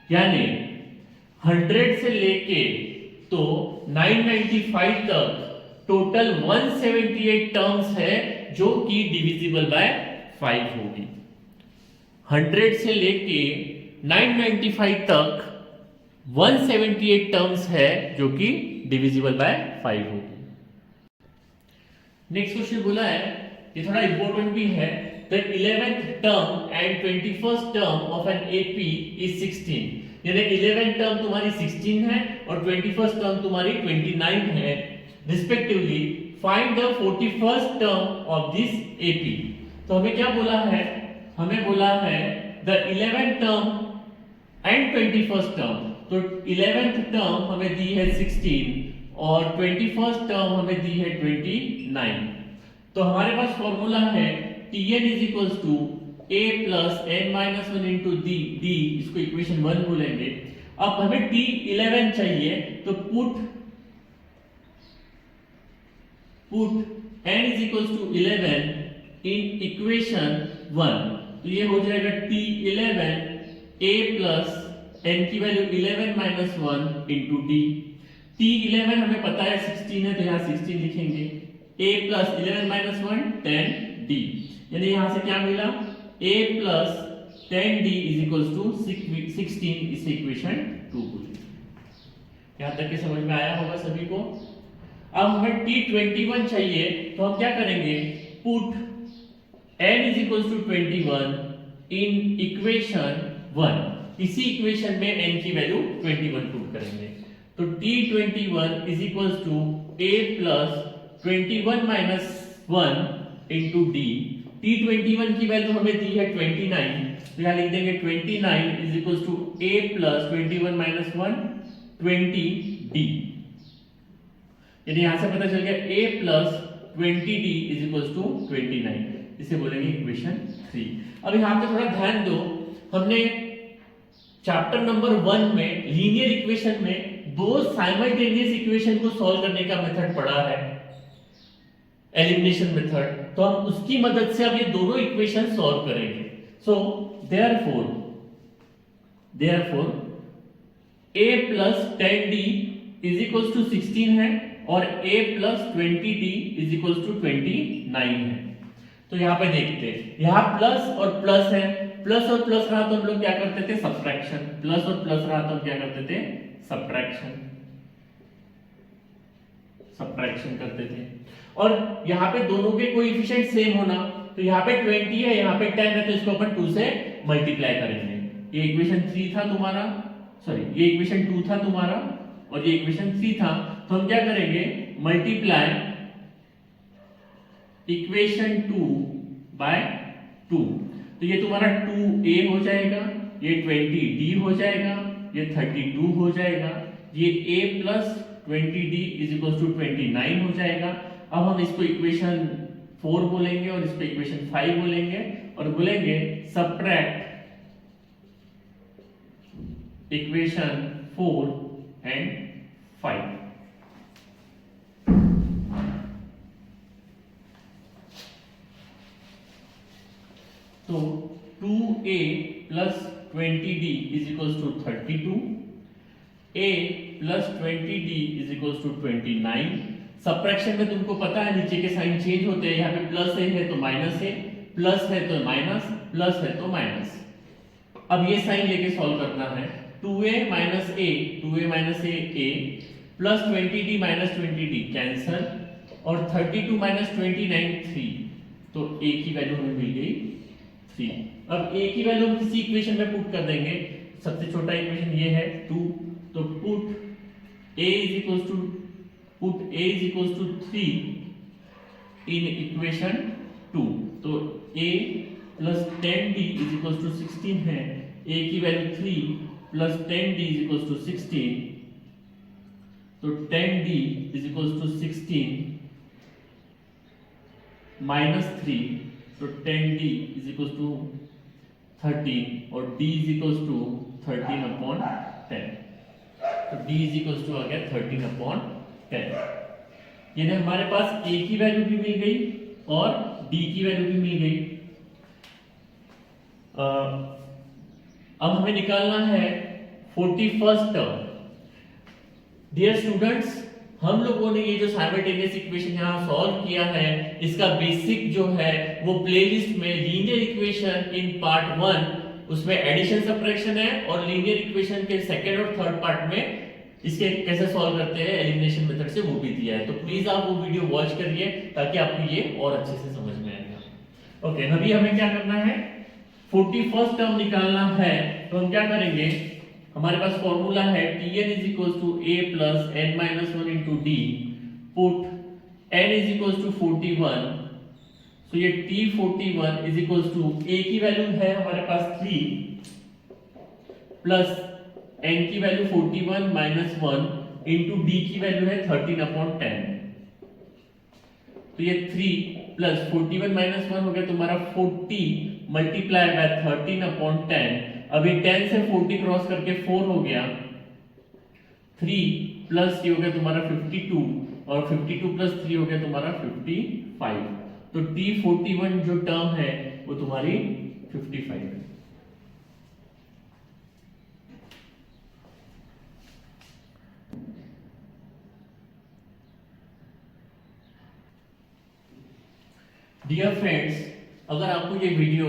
[SPEAKER 1] यानी 100 से लेके तो 995 तक टोटल 178 टर्म्स है जो कि डिविजिबल बाय 5 होगी। 100 से लेके 995 तक 178 टर्म्स है जो कि डिविजिबल बाय 5 होगी। नेक्स्ट क्वेश्चन बोला है ये थोड़ा इंपॉर्टेंट भी है। The 11th term and 21st term of an AP is 16। यानी 11th टर्म तुम्हारी 16 है और 21st टर्म तुम्हारी 29 है respectively. Find the 41st term of this AP. तो हमें क्या बोला है, हमें बोला है the 11th term and 21st term. तो 11th टर्म हमें दी है 16 और 21st टर्म हमें दी है 29। तो हमारे पास फॉर्मूला है Tn is equals to a plus n minus 1 into D, इसको इक्वेशन 1 बोलेंगे। अब हमें T11 चाहिए तो put n is equals to 11 in equation 1। तो ये हो जाएगा T11 a प्लस n की value 11 minus 1 into D. T11 हमें पता है 16 है तो यहाँ 16 लिखेंगे। a प्लस 11 माइनस 1 10 d, यानी यहाँ से क्या मिला a plus 10 d is equals to 16। इसे इक्वेशन 2 बोलेंगे। यहाँ तक के समझ में आया होगा सभी को। अब हमें T21 चाहिए तो हम क्या करेंगे, put n is equals to 21 in equation 1। इसी इक्वेशन में n की वैल्यू 21 पुट करेंगे। तो T21 is equals to a plus 21 minus 1 into D. T21 की वैल्यू हमें दी है 29, तो यहाँ लिख देंगे 29 is equals to a plus 21 minus 1 20 D. यानी यहाँ से पता चल गया a plus 20 D is equals to 29। इसे बोलेंगे इक्वेशन 3। अब यहाँ पे थोड़ा ध्यान दो, हमने चैप्टर नंबर 1 में लीनियर इक्वेशन में दो साइमल्टेनियस इक्वेशन को सॉल्व करने का मेथड पढ़ा है, एलिमिनेशन मेथड। तो हम उसकी मदद से अब ये दोनों इक्वेशन सॉल्व करेंगे। So therefore a plus 10d is equals to 16 है और a plus 20d is equals to 29 है। तो यहाँ पे देखते हैं, यहाँ प्लस और प्लस है, प्लस और प्लस रहा तो हम लोग क्या करते थे, सब्ट्रैक्शन। प्लस और प्लस रहा तो हम क्या करते थे, सब्ट्रैक्शन करते थे। और यहाँ पे दोनों के कोएफिशिएंट सेम होना, तो यहाँ पे 20 है, यहाँ पे 10 है, तो इसको अपन 2 से मल्टीप्लाई करेंगे। ये इक्वेशन 3 था तुम्हारा, सॉरी ये इक्वेशन 2 था तुम्हारा और ये इक्वेशन 3 था। तो हम क्या करेंगे, मल्टीप्लाई इक्वेशन 2 बाय 2। तो ये तुम्हारा 2a हो जाएगा, ये 20d हो जाएगा, ये 32 हो जाएगा, ये a plus 20d is equal to 29 हो जाएगा। अब हम इसको इक्वेशन 4 बोलेंगे और इसको इक्वेशन 5 बोलेंगे और बोलेंगे सब्ट्रैक्ट इक्वेशन 4 एंड 5। तो 2a plus 20d is equals to 32, a plus 20d is equals to 29। Subtraction में तुमको पता है नीचे के साइन चेंज होते हैं, यहाँ पे प्लस है तो माइनस है, प्लस है तो माइनस, प्लस है तो माइनस। अब ये साइन लेके सॉल्व करना है। 2a minus a plus 20d minus 20d cancel और 32 माइनस 29 3। तो a की वैल्यू हमें मिल गई 3। अब a की वैल्यू हम किसी इक्वेशन में पुट कर देंगे। सबसे छोटा इक्वेशन ये है 2, तो put a is equals to 3 in equation 2। तो a plus 10d is equals to 16 है, a की value 3 plus 10d is equals to 16। तो 10d is equals to 16 minus 3, तो 10d इज इक्वल्स टू 13 और d is equals to 13 upon 10। तो d is equals to आ गया 13 upon 10। यानी हमारे पास a की वैल्यू भी मिल गई और d की वैल्यू भी मिल गई। अब हमें निकालना है 41st टर्म। डियर स्टूडेंट्स, हम लोगों ने ये जो साइमल्टेनियस इक्वेशन यहाँ सॉल्व किया है, इसका बेसिक जो है वो प्लेलिस्ट में लीनियर इक्वेशन इन पार्ट 1 उसमें एडिशन सब्ट्रैक्शन है और लीनियर इक्वेशन के सेकंड और थर्ड पार्ट में इसके कैसे सॉल्व करते हैं एलिमिनेशन मेथड से वो भी दिया है। तो प्लीज आप वो वीडियो वॉच करिए ताकि आपको ये और अच्छे से समझ में आए। ओके, अभी हमें क्या करना है, 41st टर्म निकालना है। तो हम क्या करेंगे, हमारे पास फॉर्मूला है Tn is equal to a plus n minus one into D, put n is equal to 41। तो ये T41 is equal to a की वैल्यू है हमारे पास 3 प्लस n की वैल्यू 41 माइनस 1 इंटू डी की वैल्यू है 13/10। तो ये 3 प्लस 41 माइनस 1 हो गया तुम्हारा 40 मल्टीप्लाई बाय 13/10। अभी 10 से 40 क्रॉस करके 4 हो गया, 3 प्लस ये हो गया तुम्हारा 52 और 52 प्लस 3 हो गया तुम्हारा 55। तो T41 जो टर्म है वो तुम्हारी 55 है। डियर फ्रेंड्स, अगर आपको ये वीडियो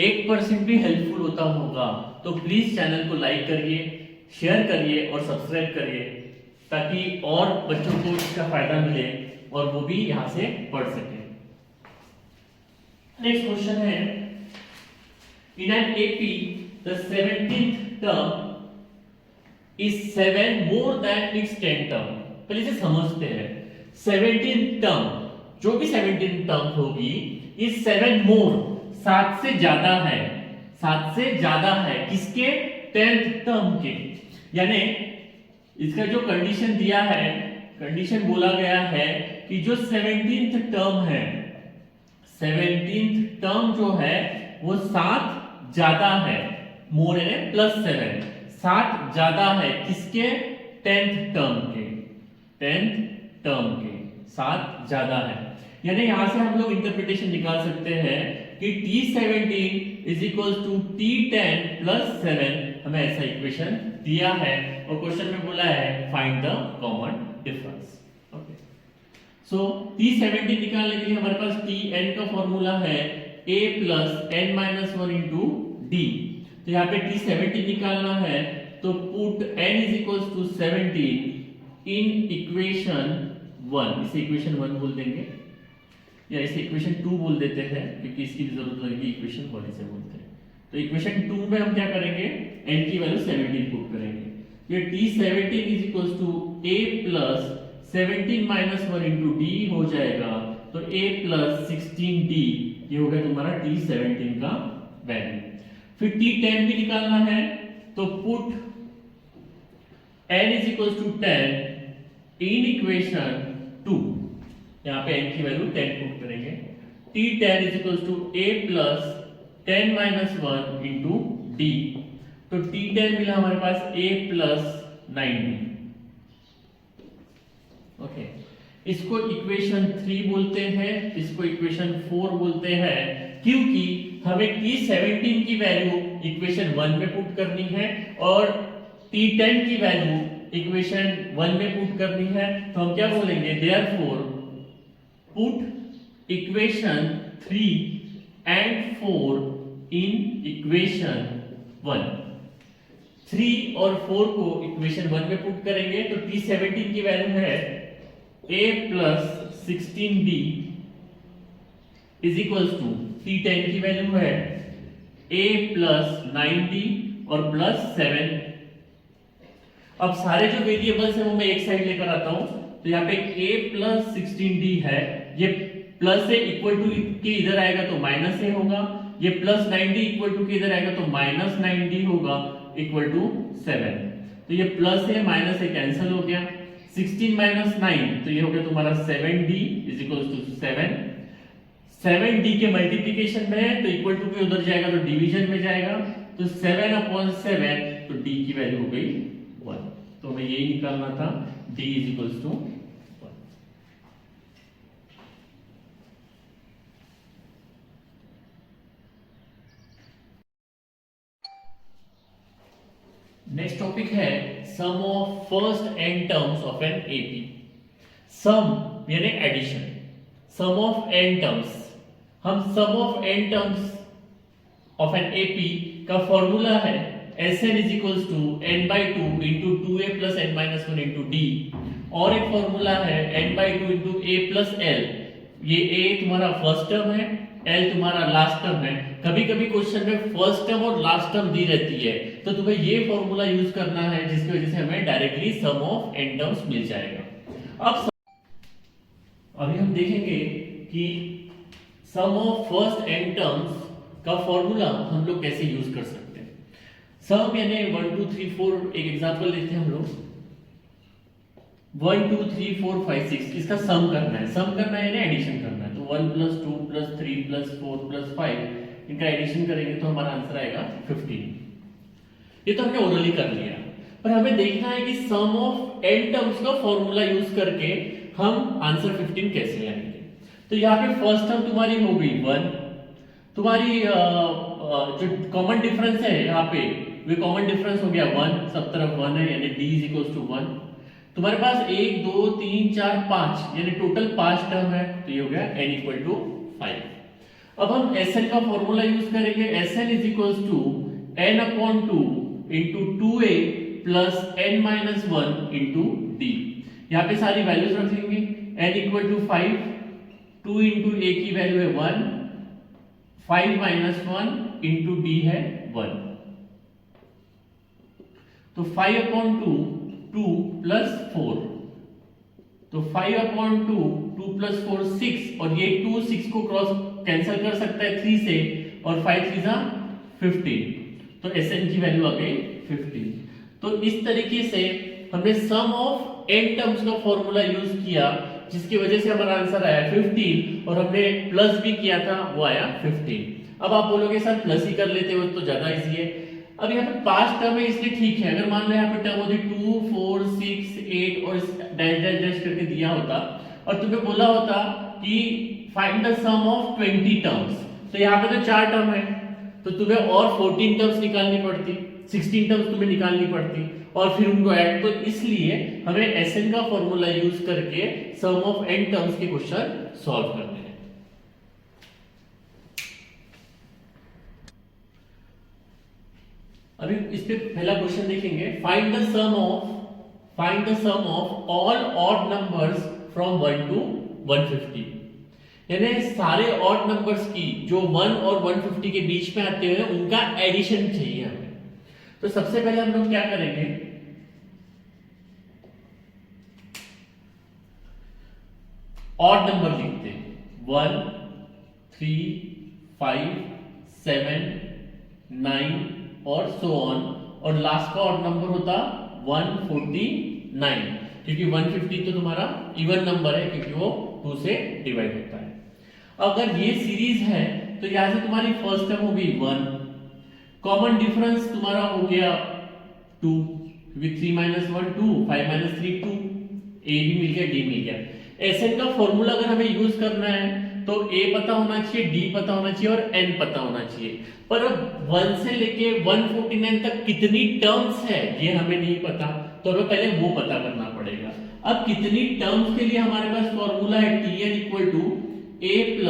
[SPEAKER 1] 1% भी हेल्पफुल होता होगा तो प्लीज चैनल को लाइक करिए, शेयर करिए और सब्सक्राइब करिए, ताकि और बच्चों को इसका फायदा मिले और वो भी यहां से पढ़ सके। नेक्स्ट क्वेश्चन है, in an AP the 17th term is 7 more than it's 10th term. पहले इसे समझते हैं। 17th टर्म, जो भी 17th टर्म होगी, इज 7 मोर, 7 से ज्यादा है, 7 से ज्यादा है किसके, 10th टर्म के। यानी इसका जो कंडीशन दिया है, कंडीशन बोला गया है कि जो 17th टर्म है, 17th टर्म जो है वो 7 ज्यादा है, मोर यानी प्लस 7, 7 ज्यादा है किसके, 10th टर्म के, 10th टर्म के 7 ज्यादा है। यानी यहां से हम लोग इंटरप्रिटेशन निकाल सकते हैं कि T17 is equal to T10 plus 7, हमें ऐसा इक्वेशन दिया है और क्वेश्चन में बोला है find the common difference. Okay, so T17 निकालने के लिए हमारे पास Tn का फॉर्मूला है a plus n minus 1 into D. तो यहाँ पे T17 निकालना है तो put n is equal to 17 in equation 1, इसे इक्वेशन 1 बोल देंगे या इसे इक्वेशन 2 बोल देते हैं क्योंकि इसकी भी जरूरत लगेगी, इक्वेशन 1 इसे बोलते हैं। तो इक्वेशन 2 में हम क्या करेंगे, n की वैल्यू 17 पुट करेंगे। ये T17 is equal to a plus 17 minus 1 into D हो जाएगा। तो a प्लस 16d ये हो गया तुम्हारा T17 का वैल्यू। फिर T10 भी निकालना है तो put n is equal to 10 in equation 2, यहाँ पे n की वैल्यू 10 पुट करेंगे। T10 is equal to a plus 10 minus 1 into D. तो T10 मिला हमारे पास a प्लस 9d। ओके, इसको इक्वेशन 3 बोलते हैं, इसको इक्वेशन 4 बोलते हैं, क्योंकि हमें T17 की वैल्यू इक्वेशन 1 में पुट करनी है और T10 की वैल्यू इक्वेशन 1 में पुट करनी है। तो हम क्या बोलेंगे, therefore put equation 3 and 4 in equation 1। 3 और 4 को इक्वेशन 1 में पुट करेंगे तो T17 की वैल्यू है a plus 16d is equal to T10 की वैल्यू है a प्लस 9d और प्लस 7। अब सारे जो वेरिएबल्स हैं वो मैं एक साइड लेकर आता हूं। तो यहाँ पे a प्लस 16d है, ये प्लस से इक्वल टू के इधर आएगा तो माइनस ए होगा, ये प्लस 9d इक्वल टू के इधर आएगा तो माइनस 9d होगा इक्वल टू 7। तो ये प्लस है माइनस ए कैंसिल हो गया, 16 माइनस 9 तो ये हो गया तुम्हारा 7d is equal to 7। 7d के मल्टीप्लिकेशन में है तो इक्वल टू के उधर जाएगा तो डिवीजन में जाएगा, तो 7/7 तो d की वैल्यू हो गई 1। तो हमें यही निकालना था, d is equal to 1। Next topic है sum of first n terms of an AP. Sum यानी addition, sum of n terms. हम sum of n terms of an AP का फॉर्मूला है Sn is equals to n/2 into 2a plus n minus 1 into d, और एक formula है n/2 into a plus l। ये a तुम्हारा first term है L तुम्हारा लास्ट टर्म है। कभी कभी क्वेश्चन में फर्स्ट टर्म और लास्ट टर्म दी रहती है, तो तुम्हें ये फॉर्मूला यूज करना है जिसकी वजह से हमें directly sum of n terms मिल जाएगा। अब अभी हम देखेंगे कि sum of first n terms का फॉर्मूला हम लोग कैसे यूज कर सकते हैं। सम यानी 1 2 3 4, एक एग्जांपल लेते हैं हम लोग 1 2 3 4 5 6, इसका सम करना है। सम करना है यानी एडिशन करना है, तो 1 + 2 + 3 + 4 + 5 इनका एडिशन करेंगे तो हमारा आंसर आएगा 15। ये तो हमने ओरली कर लिया, पर हमें देखना है कि सम ऑफ एन टर्म्स का फॉर्मूला यूज करके हम आंसर 15 कैसे लाएंगे। तो यहाँ पे फर्स्ट टर्म तुम्हारी हो गई 1, तुम्हारी जो कॉमन डिफरेंस है यहाँ पे वे कॉमन डिफरेंस हो गया 1, सब तरफ 1 है यानी d = 1। तुम्हारे पास 1 2 3 4 5 यानी टोटल 5 टर्म है, तो ये हो गया n = 5। अब हम Sn का फॉर्मूला यूज करेंगे। Sn = n/2 × 2a + n-1 × d। यहाँ पे सारी वैल्यूज रख लेंगे। n = 5, 2 × a की वैल्यू है 1, 5 - 1 × d है 1, तो 5/2 2 + 4, तो 5/2 2 + 4 6, और ये 2 6 को क्रॉस कैंसिल कर सकता है 3 से, और 5 3 = 15, तो Sn की वैल्यू आ गई 15। तो इस तरीके से हमने सम ऑफ एन टर्म्स का फॉर्मूला यूज किया, जिसकी वजह से हमारा आंसर आया 15, और हमने प्लस भी किया था, वो आया 15। अब आप बोलोगे सर प्लस ही कर लेते हो तो ज्यादा इजी है। अब यहाँ पे 5 टर्म है इसलिए ठीक है। अगर मान लो यहाँ पे टर्म होती 2 4 6 8 और डैश डैश डैश करके दिया होता और तुम्हें बोला होता कि find the sum of 20 terms, तो यहाँ पे तो 4 टर्म है, तो तुम्हें और 14 टर्म्स निकालनी पड़ती, 16 टर्म्स तुम्हें निकालनी पड़ती और फिर उनको ऐड। तो इसलिए हमें Sn का फॉर्मूला यूज करके सम ऑफ n टर्म्स के क्वेश्चन सॉल्व करने हैं। अभी इस पे पहला क्वेश्चन देखेंगे। Find the sum of all odd numbers from 1 to 150, यानी सारे ऑड नंबर्स की जो 1 और 150 के बीच में आते हैं उनका एडिशन चाहिए हमें। तो सबसे पहले हम लोग क्या करेंगे, ऑड नंबर लिखते हैं 1 3 5 7 9 और सो ऑन, और लास्ट का ऑड नंबर होता 149, क्योंकि 150 तो तुम्हारा इवन नंबर है क्योंकि वो 2 से डिवाइड होता है। अगर ये सीरीज है तो यहां से तुम्हारी फर्स्ट टर्म हो गई 1, कॉमन डिफरेंस तुम्हारा हो गया 2, क्योंकि 3 - 1 2, 5 - 3 2, a भी मिल गया d मिल गया। Sn का फॉर्मूला अगर हमें यूज करना है तो a पता होना चाहिए, d पता होना चाहिए और n पता होना चाहिए, पर अब 1 से लेके 149 तक कितनी टर्म्स है ये हमें नहीं पता, तो हमें पहले वो पता करना पड़ेगा। अब कितनी टर्म्स के लिए हमारे पास फॉर्मूला है Tn = a +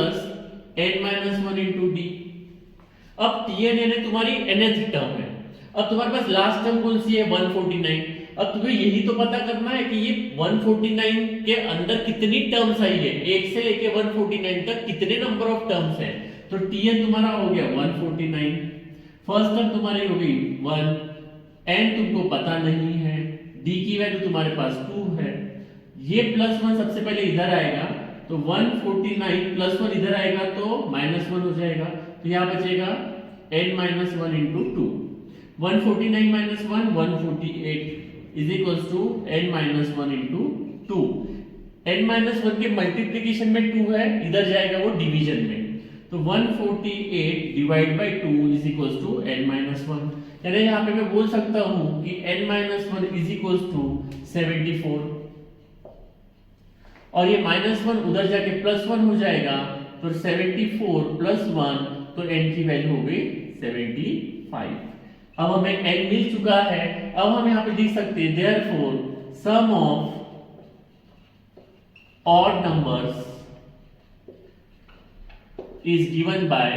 [SPEAKER 1] n-1 × d। अब Tn यानी तुम्हारी nth टर्म है। अब तुम्हारे पास लास्ट टर्म कौन सी है 149। अब तुम्हें यही तो पता करना है कि ये 149 के अंदर कितनी टर्म्स आई है, 1 से लेके 149 तक कितने नंबर ऑफ टर्म्स है। तो Tn तुम्हारा हो गया 149, फर्स्ट टर्म तुम्हारी हो गई 1, n तुमको पता नहीं है, d की वैल्यू तुम्हारे पास 2 है, ये +1 सबसे पहले इधर आएगा, तो 149 +1 इधर आएगा तो -1 हो जाएगा, तो यहाँ बचेगा n-1 × 2, 149 - 1 148 is equals to n-1 × 2। n-1 के मल्टीप्लिकेशन में 2 है, इधर जाएगा वो डिवीजन में, तो 148 divide by 2 is equals to n-1, यानी यहाँ पे मैं बोल सकता हूँ कि n-1 is equals to 74, और ये -1 उधर जाके +1 हो जाएगा, तो 74 + 1, तो n की वैल्यू हो गई 75। अब हमें n मिल चुका है। अब हम यहाँ पे लिख सकते हैं therefore sum of odd numbers is given by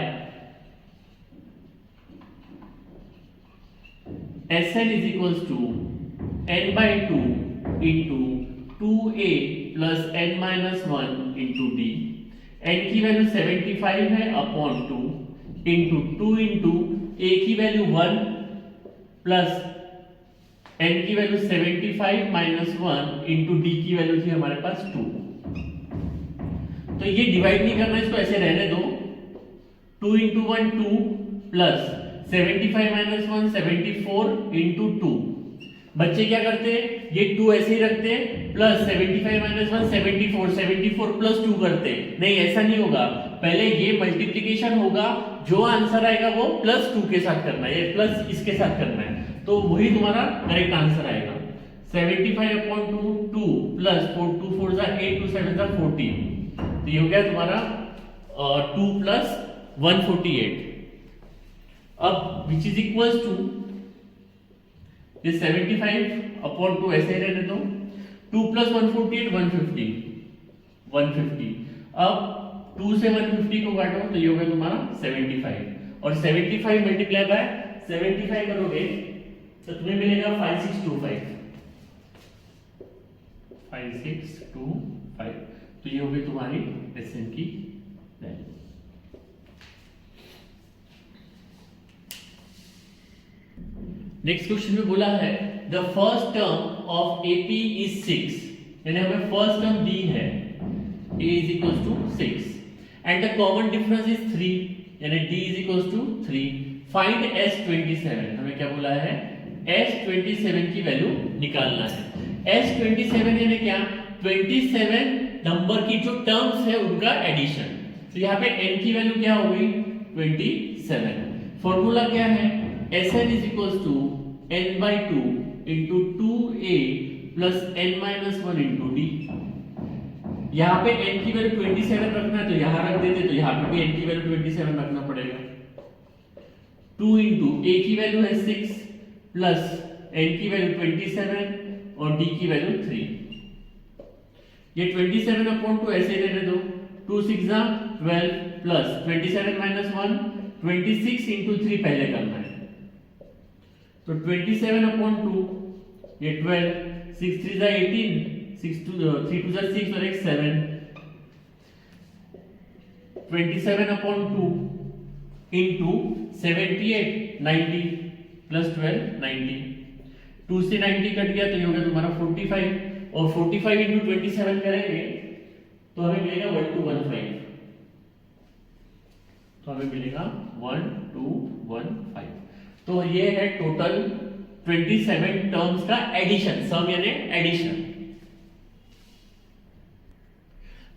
[SPEAKER 1] Sn is equals to n/2 into 2a plus n-1 into d. n की वैल्यू 75 है अपॉन 2 इंटू 2 इंटू a की वैल्यू 1 प्लस n की वैल्यू 75 माइनस 1 इंटू d की value थी हमारे पास 2। तो ये divide नहीं करना, इसको ऐसे रहने दो। 2 इंटू 1 2 प्लस 75 माइनस 1 74 इंटू 2। बच्चे क्या करते हैं, ये 2 ऐसे ही रखते हैं, प्लस 75 माइनस 1 74 प्लस 2 करते हैं। नहीं, ऐसा नहीं होगा, पहले ये मल्टीप्लिकेशन होगा, जो आंसर आएगा वो प्लस 2 के साथ करना है, ये प्लस इसके साथ करना है, तो वही तुम्हारा करेक्ट आंसर आएगा। 75 अपॉन 2 2 प्लस 4 2 4 जा 8 2 7 जा 14, तो ये हो गया तुम्हारा 2 प्लस 148। अब विच इज इक्वल्स टू ये 75 अपॉन 2 ऐसे ही रहने दो, 2 प्लस 148 150। अब 2 से 150 को काटो तो ये हो गया तुम्हारा 75, और 75 मल्टीप्लाई बाय 75 करोगे तो तुम्हें मिलेगा 5625। 5625, तो ये होगी तुम्हारी SN की वैल्यू। नेक्स्ट क्वेश्चन में बोला है the first term of AP is 6, यानी हमें फर्स्ट टर्म दी है A is equal to 6 and the common difference is 3, यानी D is equal to 3। Find S27, हमें क्या बोला है, S27 की वैल्यू निकालना है। S27 यानी क्या, 27 नंबर की जो टर्म्स है उनका एडिशन। तो यहाँ पे n की वैल्यू क्या होगी 27। फॉर्मूला क्या है, Sn is equals to n by 2 into 2a plus n minus 1 into d। यहाँ पे n की वैल्यू 27 रखना है तो यहाँ रख देते, तो यहाँ पे भी n की वैल्यू 27 रखना पड़ेगा। 2 into a की वैल्यू है 6 प्लस n की वैल्यू 27 और d की वैल्यू 3। ये 27 अपॉन 2 ऐसे रहने दो, 2 6 जा 12 प्लस 27 माइनस 1 26 into 3 पहले करना है, तो 27 अपॉन 2 ये 12, 6 3 जा 18, 6 2 3 2 जा 6 और 1 7, 27 अपॉन 2 into 78 90 प्लस 12 90, 2 से 90 कट गया तो ये हो गया तुम्हारा 45, और 45 into 27 करेंगे तो हमें मिलेगा 1215, तो हमें मिलेगा 1215। तो ये है टोटल 27 टर्म्स का एडिशन, सम यानी एडिशन।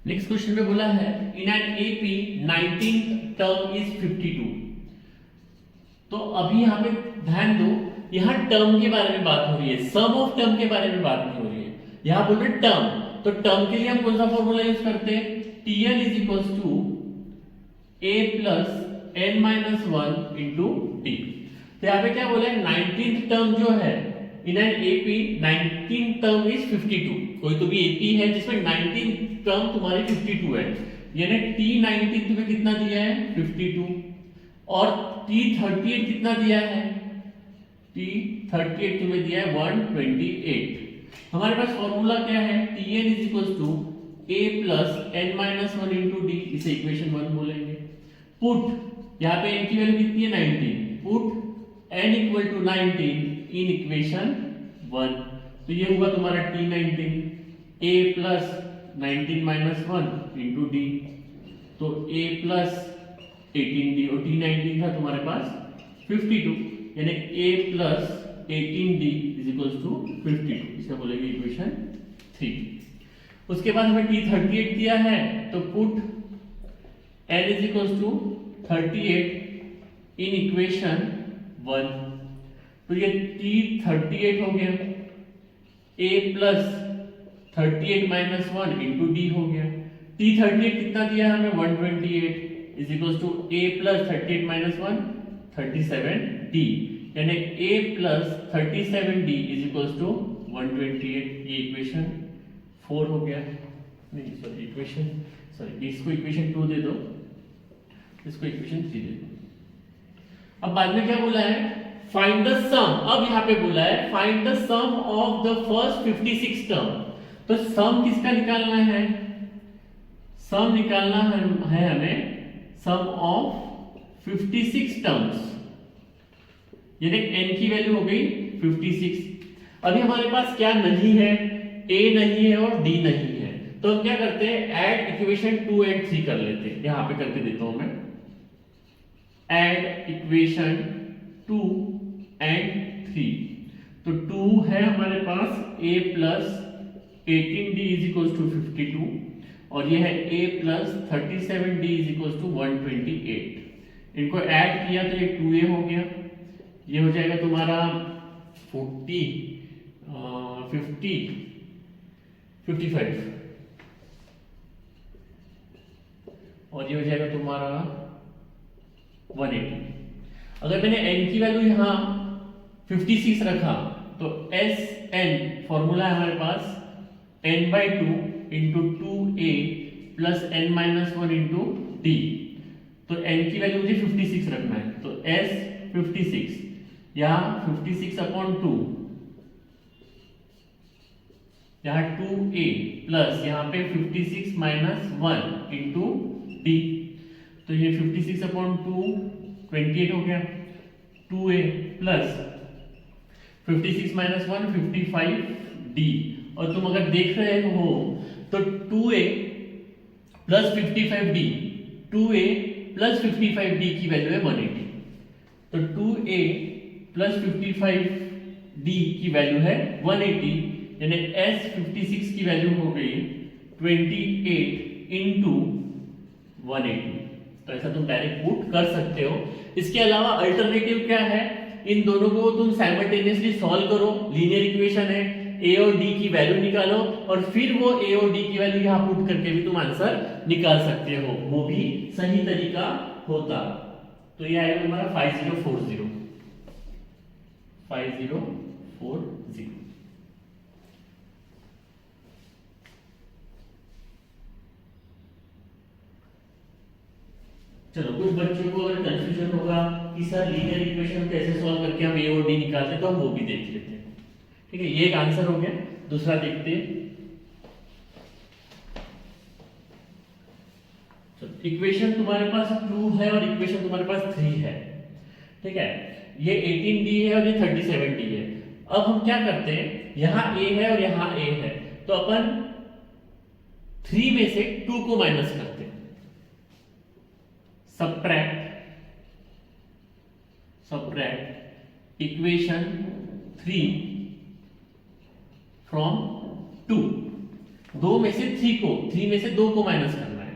[SPEAKER 1] नेक्स्ट क्वेश्चन में बोला है in an AP 19th term is 52। तो अभी यहाँ पे ध्यान दो, यहाँ टर्म के बारे में बात हो रही है, सम ऑफ टर्म के बारे में बात नहीं हो रही है। यहाँ बोल रहे टर्म, तो टर्म के लिए हम कौन सा फॉर्मूला यूज करते हैं, TL is equals to A plus n minus 1 into D। तो यहाँ पे क्या बोला है, 19th टर्म जो है in an AP 19th term is 52। कोई तो भी AP है जिसमें 19th टर्म तुम्हारी 52 है, यानी T19 तुम्हें कितना दिया है 52, और T38 कितना दिया है, T38 तुम्हें दिया है 128। हमारे पास फॉर्मूला क्या है, TN is equal to A plus n minus 1 into D, इसे इक्वेशन 1 बोलेंगे। पुट यहाँ पे n की वैल्यू कितनी है 19, put n equal to 19 in equation 1, तो ये होगा तुम्हारा T19 A plus 19 minus 1 into D, तो A प्लस 18D, और T19 था तुम्हारे पास 52, यानी A plus 18D is equal to 52, इसे बोलेंगे इक्वेशन 3। उसके बाद हमें T38 दिया है, तो put n is equal to 38 in equation 1, तो ये T38 हो गया, A plus 38 minus 1 into D हो गया। T38 कितना दिया हमें 128 is equal to A plus 38 minus 1 37D, यानी A plus 37D is equal to 128। ये इक्वेशन 4 हो गया, नहीं सॉरी इसको इक्वेशन 2 दे दो, इसको इक्वेशन 3 दे दो। अब बाद में क्या बोला है, फाइंड द सम। अब यहाँ पे बोला है find the sum of the first 56 term. तो सम किसका निकालना है, सम निकालना है हमें सम ऑफ 56 टर्म्स, यानी n की वैल्यू हो गई 56। अभी हमारे पास क्या नहीं है, a नहीं है और d नहीं है, तो हम क्या करते हैं, ऐड इक्वेशन 2 एंड 3 कर लेते हैं। यहां पे करके देता हूं मैं, ऐड इक्वेशन 2 एंड 3। तो 2 है हमारे पास a plus 18d is equal to 52, और ये है a plus 37d is equal to 128। इनको ऐड किया तो ये 2a हो गया, ये हो जाएगा तुम्हारा 40 50 55, और ये हो जाएगा तुम्हारा 180। अगर मैंने n की वैल्यू यहां 56 रखा तो एस एन फॉर्मूला है हमारे पास n/2 into 2a plus n minus 1 into D. तो n की वैल्यू मुझे 56 रखना है, तो s 56, यहाँ 56 अपॉन 2, यहाँ 2a प्लस यहाँ पे 56 माइनस 1 इंटू डी। तो ये 56 अपॉन 2 28 हो गया, 2a प्लस 56 माइनस 1 55d। और तुम अगर देख रहे हो तो 2a plus 55d, 2a plus 55d की वैल्यू है 180। तो 2a प्लस 55d की वैल्यू है 180, यानी s 56 की वैल्यू हो गई 28 इंटू 180। तो ऐसा तुम डायरेक्ट पुट कर सकते हो। इसके अलावा अल्टरनेटिव क्या है, इन दोनों को तुम साइमल्टेनियसली सॉल्व करो, लीनियर इक्वेशन है, a और d की वैल्यू निकालो और फिर वो a और d की वैल्यू यहां पुट करके भी तुम आंसर निकाल सकते हो, वो भी सही तरीका होता। तो ये आएगा तुम्हारा 5040 5040। चलो, कुछ बच्चों को अगर कंफ्यूजन होगा कि सर लीनियर इक्वेशन कैसे सॉल्व करके हम a और d निकालते हैं, तो हम वो भी देख लेते हैं। ठीक है, ये एक आंसर हो गया। दूसरा देखते हैं। इक्वेशन तुम्हारे पास 2 है और इक्वेशन तुम्हारे पास 3 है। ठीक है, ये 18d है और ये 37d है। अब हम क्या करते हैं, यहां a है और यहां a है, तो अपन 3 में से 2 को माइनस करते हैं। subtract equation 3 from 2। 2 में से 3 में से 2 को माइनस करना है।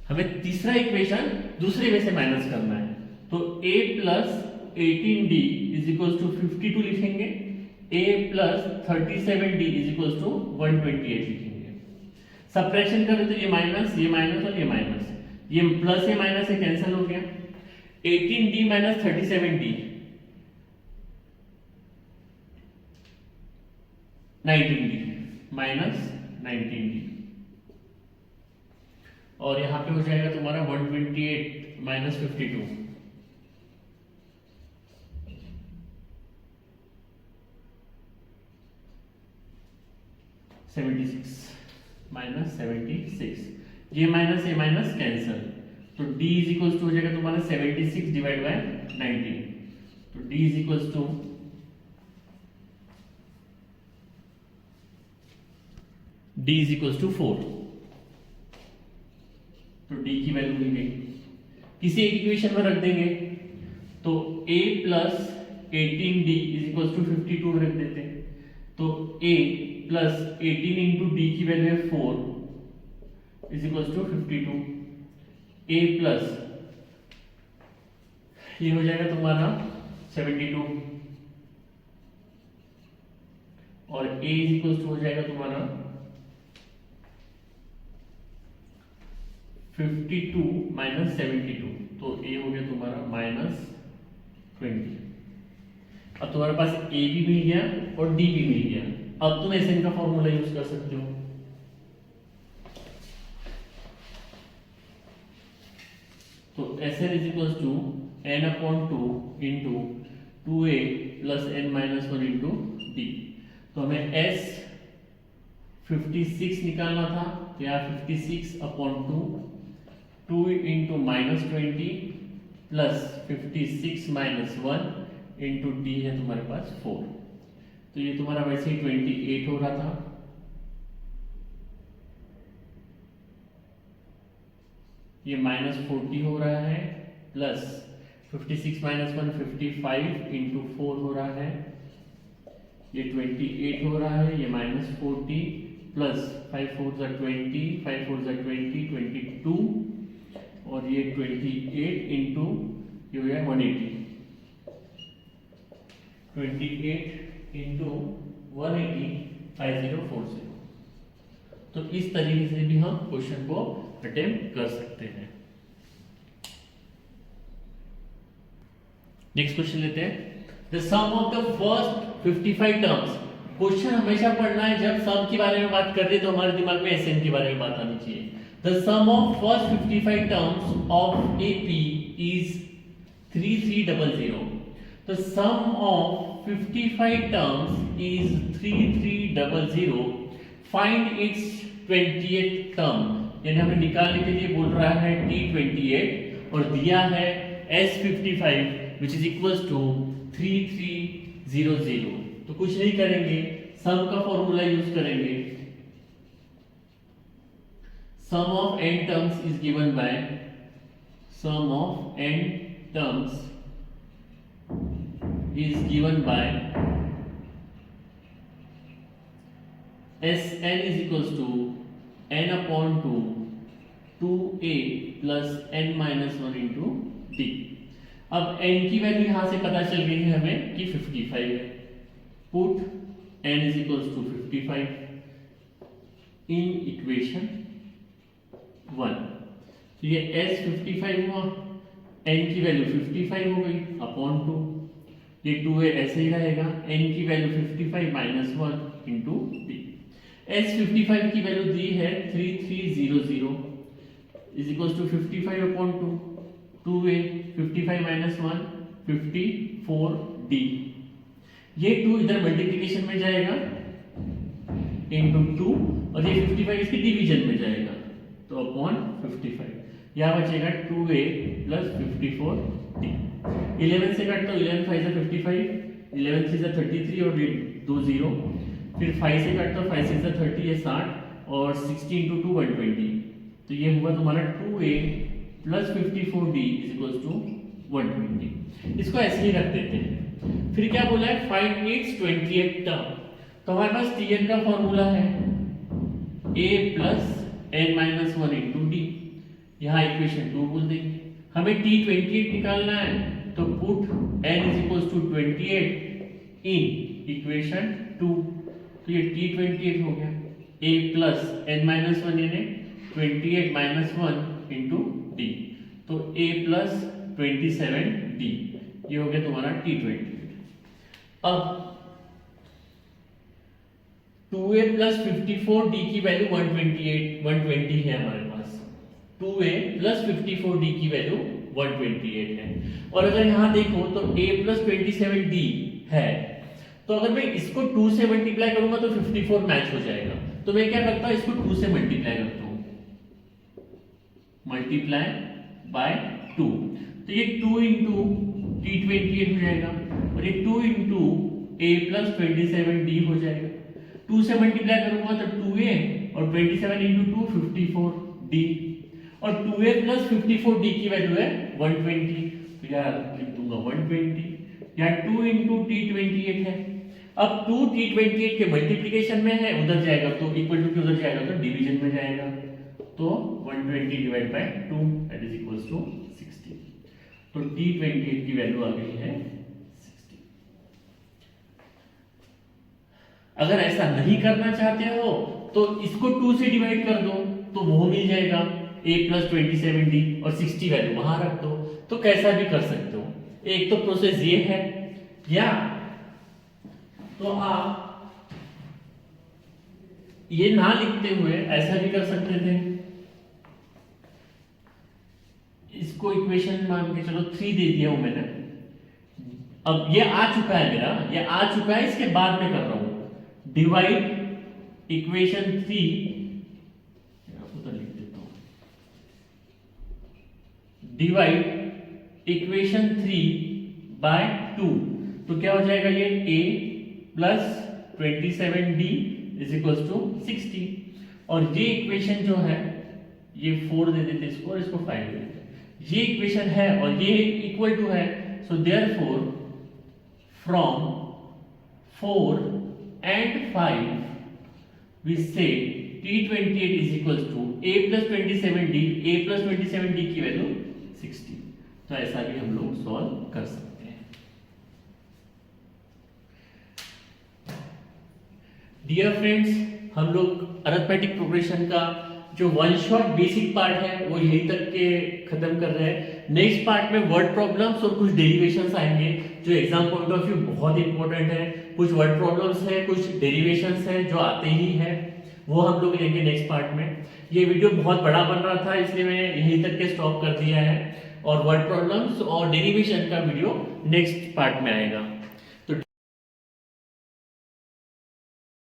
[SPEAKER 1] हमें तीसरा इक्वेशन दूसरे में से माइनस करना है, तो a plus 18d is equal to 52 लिखेंगे, a plus 37d is equal to 128 लिखेंगे। सब्ट्रैक्शन करें तो ये माइनस और ये माइनस, ये प्लस ये माइनस है, कैंसिल हो गया। 18d minus 37d 19d minus 19d, और यहां पे हो जाएगा तुम्हारा 128 माइनस 52 76 माइनस 76। ये माइनस कैंसिल, तो d इज इक्वल टू हो जाएगा तुम्हारा 76 डिवाइड बाय 19। तो d is equal to d is equal to 4। तो d की वैल्यू मिल गई, किसी एक इक्वेशन में रख देंगे। तो a plus 18d is equal to 52 रख देते हैं। तो a प्लस 18 इंटू डी की वैल्यू है 4 is equal to 52। a plus ये हो जाएगा तुम्हारा 72 और a इज इक्वल टू हो जाएगा तुम्हारा 52 माइनस 72। तो a हो गया तुम्हारा माइनस 20। अब तुम्हारे पास a भी मिल गया और d भी मिल गया। अब तुम SN का फॉर्मूला यूज कर सकते हो। तो SN is equal to n upon 2 into 2a plus n minus 1 into d। तो हमें S 56 निकालना था, तो यहाँ 56 upon 2 into -20 plus 56 minus 1 into D है तुम्हारे पास 4। तो ये तुम्हारा वैसे ही 28 हो रहा था, ये -40 हो रहा है, प्लस 56 माइनस 1 55 इंटू 4 हो रहा है, ये 28 हो रहा है, ये -40 प्लस 5 4 ज़ा 20 5 4 ज़ा 20 22 और ये 28 इंटू ये हो गया 180 28 इंटू 180 5040। तो इस तरीके से भी हम क्वेश्चन को अटेम्प्ट कर सकते हैं। नेक्स्ट क्वेश्चन लेते हैं, the sum of the first 55 terms. Question हमेशा पढ़ना है जब सम के बारे में बात करते हैं तो हमारे दिमाग में एसएन के बारे में बात आनी चाहिए। The sum of first 55 terms of AP is 3300। The sum of 55 terms is 3300। Find its 20th term. यानी हमें निकालने के लिए बोल रहा है T28 और दिया है S55 which is equals to 3300। तो कुछ नहीं करेंगे, सम का फॉर्मूला यूज करेंगे। Sum of n terms is given by sum of n terms is given by Sn is equals to n upon 2 2a plus n minus 1 into d। अब n की value यहां से पता चल गई है हमें कि 55 है। Put n is equals to 55 in equation 1। तो ये S55 हुआ, n की वैल्यू 55 हो गई अपॉन 2, ये 2a ऐसे ही रहेगा, n की value 55 minus 1 into d। S55 की वैल्यू दी है 3300 is equal to 55 upon 2 2a 55 minus 1 54d। ये 2 इधर मल्टीप्लिकेशन में जाएगा इनटू 2 और ये 55 इसकी डिवीजन में जाएगा तो अपॉन 55। यहाँ बचेगा 2a प्लस 54d। 11 से काट तो 11 5 से 55, 11 से 33 और 2 0, फिर 5 से काट तो 5 से 30 ये 60 और 60 इंटू 2 120। तो ये हुआ तुम्हारा 2a plus 54d is equals to 120। इसको ऐसे ही रख देते हैं। फिर क्या बोला है, फाइंड इट्स 20th टर्म। तो हमारे पास Tn का फॉर्मूला है a plus n minus 1 into D. यहाँ इक्वेशन 2 बोल देंगे। हमें T28 निकालना है तो put n is equals to 28 in equation 2। तो ये T28 हो गया, a प्लस n माइनस 1 यानी 28 माइनस 1 इंटू डी। तो a प्लस 27d ये हो गया तुम्हारा T28। अब 2a प्लस 54d की वैल्यू 120 है हमारे पास। 2a प्लस 54d की वैल्यू 128 है। और अगर यहां देखो तो a प्लस 27d है, तो अगर मैं इसको 2 से मल्टीप्लाई करूंगा तो 54 मैच हो जाएगा। तो मैं क्या करता हूं, इसको 2 से मल्टीप्लाई करता हूं, मल्टीप्लाई बाय 2। तो ये 2 इंटू T28 हो जाएगा और ये 2 इंटू a प्लस 27d हो जाएगा। 2 से मल्टीप्लाई करूंगा तो 2a और 27 इंटू 2 54d और 2a प्लस 54d की वैल्यू है 120। तो यार लिख दूंगा 120। यहाँ 2 इंटू T28 है। अब 2 T28 के मल्टीप्लिकेशन में है, उधर जाएगा तो इक्वल टू उधर जाएगा तो डिवीजन में जाएगा। तो 120 divide by 2 that is equals to 60। तो T28 की वैल्यू आ गई है 60। अगर ऐसा नहीं करना चाहते हो तो इसको 2 से डिवाइड कर दो तो वो मिल जाएगा a प्लस 27d और 60 वैल्यू वहां रख दो। तो कैसा भी कर सकते हो। एक तो प्रोसेस ये है, या तो आप ये ना लिखते हुए ऐसा भी कर सकते थे। इसको इक्वेशन मान के चलो 3 दे दिया हूं मैंने। अब ये आ चुका है मेरा, ये आ चुका है, इसके बाद में कर रहा हूं डिवाइड इक्वेशन 3 आपको लिख देता हूं, डिवाइड इक्वेशन 3 बाय 2, तो क्या हो जाएगा ये a plus 27d is equal to 60, और ये इक्वेशन जो है ये 4 दे देते इसको और इसको 5 दे देते, ये इक्वेशन है और ये इक्वल टू है, so therefore from 4 and 5 we say T28 is equals to a plus 27d, a plus 27d की वैल्यू 60, तो ऐसा भी हम लोग सॉल्व कर सकते हैं। डियर फ्रेंड्स, हम लोग अरिथमेटिक प्रोग्रेशन का जो वन शॉट बेसिक पार्ट है वो यहीं तक के खत्म कर रहे हैं। नेक्स्ट पार्ट में वर्ड प्रॉब्लम्स और कुछ डेरिवेशंस आएंगे जो एग्जाम पॉइंट ऑफ व्यू बहुत इंपॉर्टेंट है। कुछ वर्ड प्रॉब्लम्स है, कुछ डेरिवेशंस है जो आते ही है, वो हम लोग लेंगे नेक्स्ट पार्ट में। ये वीडियो बहुत बड़ा बन रहा था इसलिए मैं यहीं तक के स्टॉप कर दिया है, और वर्ड प्रॉब्लम्स और डेरिवेशन का वीडियो नेक्स्ट पार्ट में आएगा।